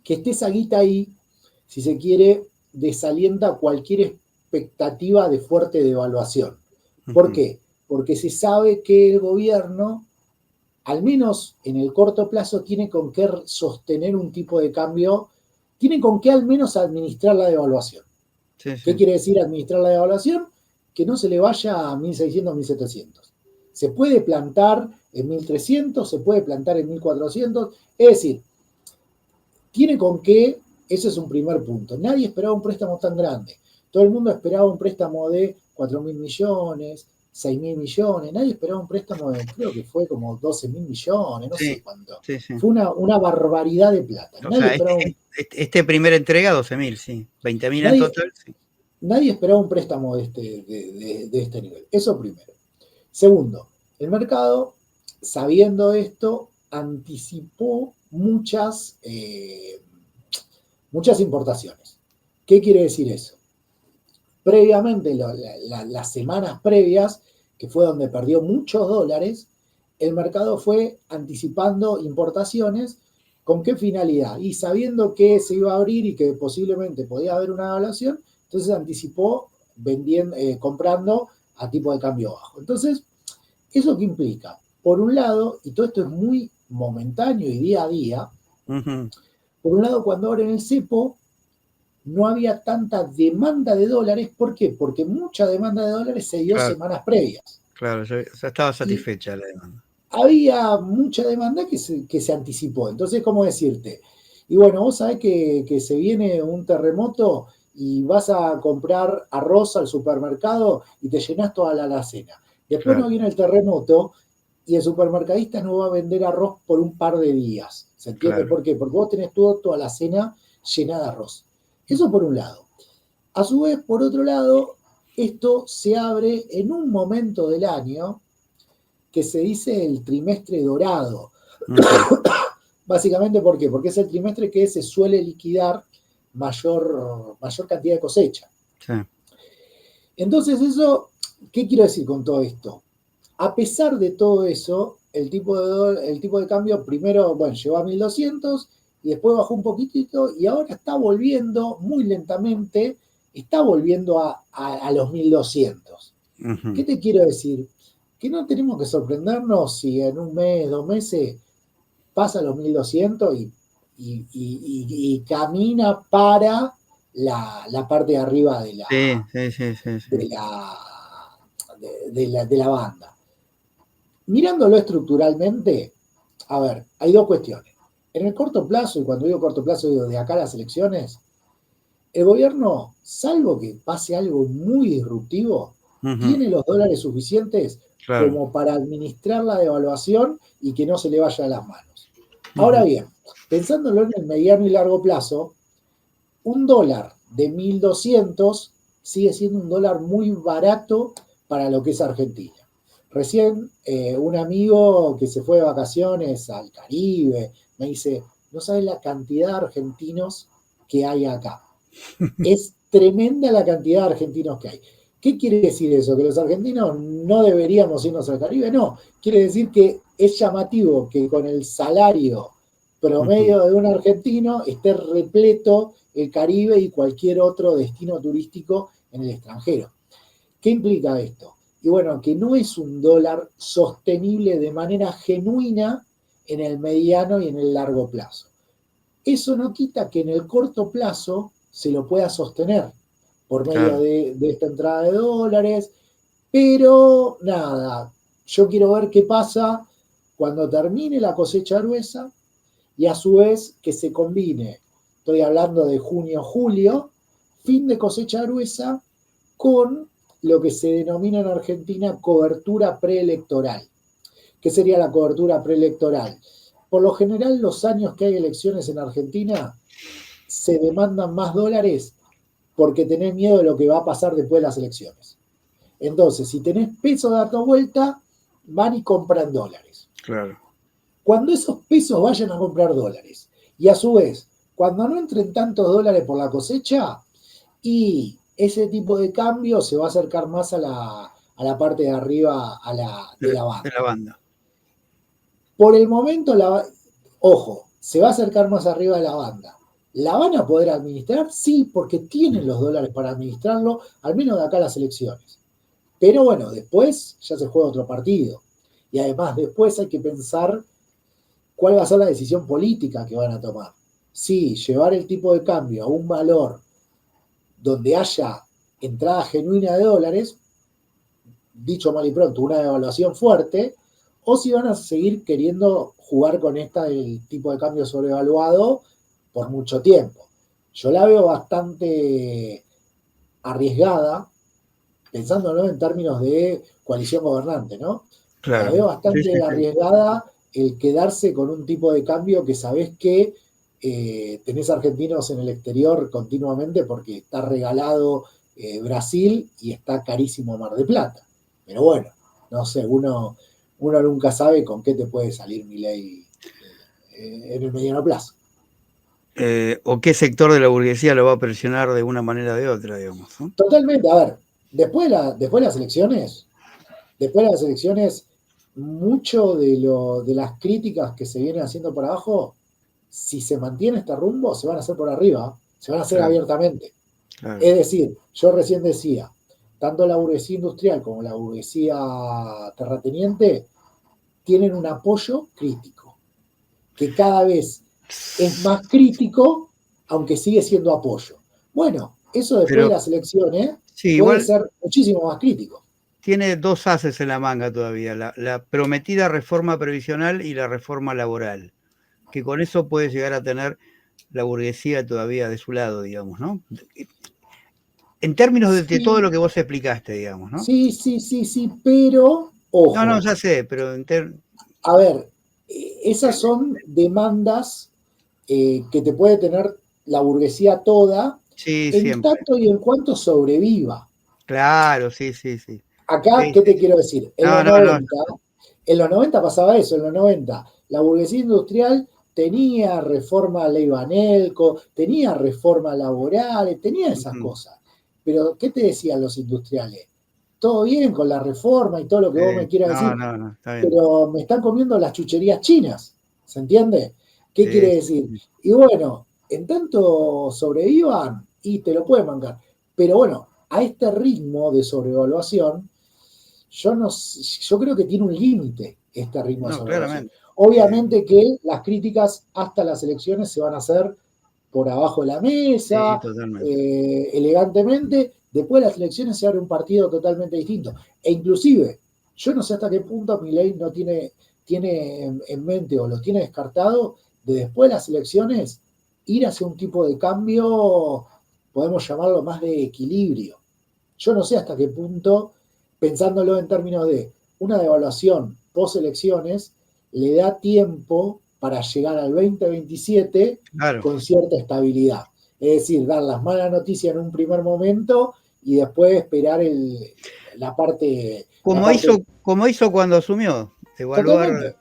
que esté esa guita ahí, si se quiere, desalienta cualquier expectativa de fuerte devaluación. ¿Por qué? Porque se sabe que el gobierno, al menos en el corto plazo, tiene con qué sostener un tipo de cambio, tiene con qué al menos administrar la devaluación. Sí. ¿Qué quiere decir administrar la devaluación? Que no se le vaya a 1.600, 1.700. Se puede plantar en 1.300, se puede plantar en 1.400, es decir, tiene con qué, ese es un primer punto. Nadie esperaba un préstamo tan grande. Todo el mundo esperaba un préstamo de 4.000 millones, 6.000 millones. Nadie esperaba un préstamo de, creo que fue como 12.000 millones, no sé cuánto. Sí. Fue una barbaridad de plata. Nadie esperaba primera entrega, 12.000, sí. 20.000 en total, sí. Nadie esperaba un préstamo de este nivel. Eso primero. Segundo, el mercado, sabiendo esto, anticipó muchas importaciones. ¿Qué quiere decir eso? Previamente, las semanas previas, que fue donde perdió muchos dólares, el mercado fue anticipando importaciones. ¿Con qué finalidad? Y sabiendo que se iba a abrir y que posiblemente podía haber una devaluación, entonces anticipó comprando a tipo de cambio bajo. Entonces, ¿eso qué implica? Por un lado, y todo esto es muy momentáneo y día a día, por un lado, cuando abren el cepo, no había tanta demanda de dólares. ¿Por qué? Porque mucha demanda de dólares se dio semanas previas. Claro, ya estaba satisfecha la demanda. Había mucha demanda que se anticipó. Entonces, ¿cómo decirte? Y bueno, vos sabés que se viene un terremoto y vas a comprar arroz al supermercado y te llenás toda la alacena. Después no viene el terremoto y el supermercadista no va a vender arroz por un par de días. ¿Se entiende por qué? Porque vos tenés toda la alacena llena de arroz. Eso por un lado. A su vez, por otro lado, esto se abre en un momento del año que se dice el trimestre dorado. Básicamente, ¿por qué? Porque es el trimestre que se suele liquidar mayor cantidad de cosecha. Sí. Entonces, eso, ¿qué quiero decir con todo esto? A pesar de todo eso, el tipo de cambio primero, llegó a 1.200 y después bajó un poquitito y ahora está volviendo muy lentamente, está volviendo a los 1.200. ¿Qué te quiero decir? Que no tenemos que sorprendernos si en un mes, 2 meses pasa los 1.200 y camina para la parte de arriba de la banda. Mirándolo estructuralmente, a ver, hay dos cuestiones. En el corto plazo, y cuando digo corto plazo digo de acá a las elecciones, el gobierno, salvo que pase algo muy disruptivo, tiene los dólares suficientes como para administrar la devaluación y que no se le vaya a las manos. Ahora bien, pensándolo en el mediano y largo plazo, un dólar de 1.200 sigue siendo un dólar muy barato para lo que es Argentina. Recién un amigo que se fue de vacaciones al Caribe me dice, no sabes la cantidad de argentinos que hay acá. Es tremenda la cantidad de argentinos que hay. ¿Qué quiere decir eso? ¿Que los argentinos no deberíamos irnos al Caribe? No, quiere decir que es llamativo que con el salario promedio de un argentino esté repleto el Caribe y cualquier otro destino turístico en el extranjero. ¿Qué implica esto? Y bueno, que no es un dólar sostenible de manera genuina en el mediano y en el largo plazo. Eso no quita que en el corto plazo se lo pueda sostener por medio de esta entrada de dólares, pero nada, yo quiero ver qué pasa cuando termine la cosecha gruesa y a su vez que se combine, estoy hablando de junio, julio, fin de cosecha gruesa con lo que se denomina en Argentina cobertura preelectoral. ¿Qué sería la cobertura preelectoral? Por lo general, los años que hay elecciones en Argentina se demandan más dólares porque tenés miedo de lo que va a pasar después de las elecciones. Entonces, si tenés pesos dando vuelta, van y compran dólares. Claro. Cuando esos pesos vayan a comprar dólares, y a su vez, cuando no entren tantos dólares por la cosecha, y ese tipo de cambio se va a acercar más a la parte de arriba de la banda. De la banda. Por el momento, ojo, se va a acercar más arriba de la banda. ¿La van a poder administrar? Sí, porque tienen los dólares para administrarlo, al menos de acá a las elecciones. Pero bueno, después ya se juega otro partido. Y además, después hay que pensar cuál va a ser la decisión política que van a tomar. Sí, llevar el tipo de cambio a un valor donde haya entrada genuina de dólares, dicho mal y pronto, una devaluación fuerte, o si van a seguir queriendo jugar con esta del tipo de cambio sobrevaluado por mucho tiempo. Yo la veo bastante arriesgada, pensándolo en términos de coalición gobernante, ¿no? Claro. La veo bastante arriesgada el quedarse con un tipo de cambio que sabés que tenés argentinos en el exterior continuamente porque está regalado Brasil y está carísimo Mar del Plata. Pero bueno, no sé, uno nunca sabe con qué te puede salir Milei en el mediano plazo. O qué sector de la burguesía lo va a presionar de una manera o de otra, digamos, ¿no? Totalmente, a ver, después de las elecciones, mucho de las críticas que se vienen haciendo por abajo, si se mantiene este rumbo, se van a hacer por arriba, se van a hacer abiertamente. Claro. Es decir, yo recién decía, tanto la burguesía industrial como la burguesía terrateniente tienen un apoyo crítico, que cada vez es más crítico, aunque sigue siendo apoyo. Bueno, eso después de las elecciones puede ser muchísimo más crítico. Tiene dos ases en la manga todavía, la prometida reforma previsional y la reforma laboral, que con eso puede llegar a tener la burguesía todavía de su lado, digamos, ¿no? En términos de todo lo que vos explicaste, digamos, ¿no? Sí, pero, ojo. No, ya sé, pero... A ver, esas son demandas que te puede tener la burguesía toda, en tanto y en cuanto sobreviva. Claro, sí. Acá, ¿qué te quiero decir? En los 90 pasaba eso, en los 90 la burguesía industrial tenía reforma a ley Banelco, tenía reforma laboral, tenía esas cosas. Pero, ¿qué te decían los industriales? Todo bien con la reforma y todo lo que vos me quieras decir, está bien. pero me están comiendo las chucherías chinas, ¿se entiende? ¿Qué quiere decir? Y bueno, en tanto sobrevivan y te lo pueden bancar. Pero bueno, a este ritmo de sobrevaluación, yo creo que tiene un límite este ritmo de sobrevaluación. Obviamente que las críticas hasta las elecciones se van a hacer por abajo de la mesa, elegantemente. Después de las elecciones se abre un partido totalmente distinto. E inclusive, yo no sé hasta qué punto Milei no tiene en mente o lo tiene descartado de después de las elecciones ir hacia un tipo de cambio, podemos llamarlo más de equilibrio. Yo no sé hasta qué punto, pensándolo en términos de una devaluación post elecciones, le da tiempo para llegar al 2027 con cierta estabilidad. Es decir, dar las malas noticias en un primer momento y después esperar la parte... Como hizo cuando asumió. Evaluar...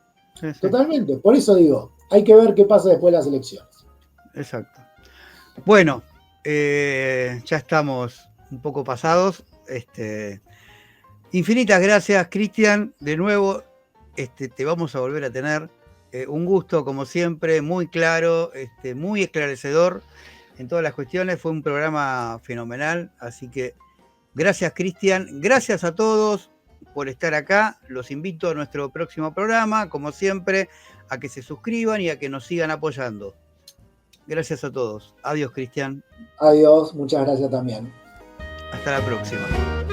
Totalmente. Por eso digo, hay que ver qué pasa después de las elecciones. Exacto. Bueno, ya estamos un poco pasados. Infinitas gracias, Cristian. De nuevo, te vamos a volver a tener Un gusto, como siempre, muy claro, muy esclarecedor en todas las cuestiones. Fue un programa fenomenal, así que gracias, Cristian. Gracias a todos por estar acá. Los invito a nuestro próximo programa, como siempre, a que se suscriban y a que nos sigan apoyando. Gracias a todos. Adiós, Cristian. Adiós, muchas gracias también. Hasta la próxima.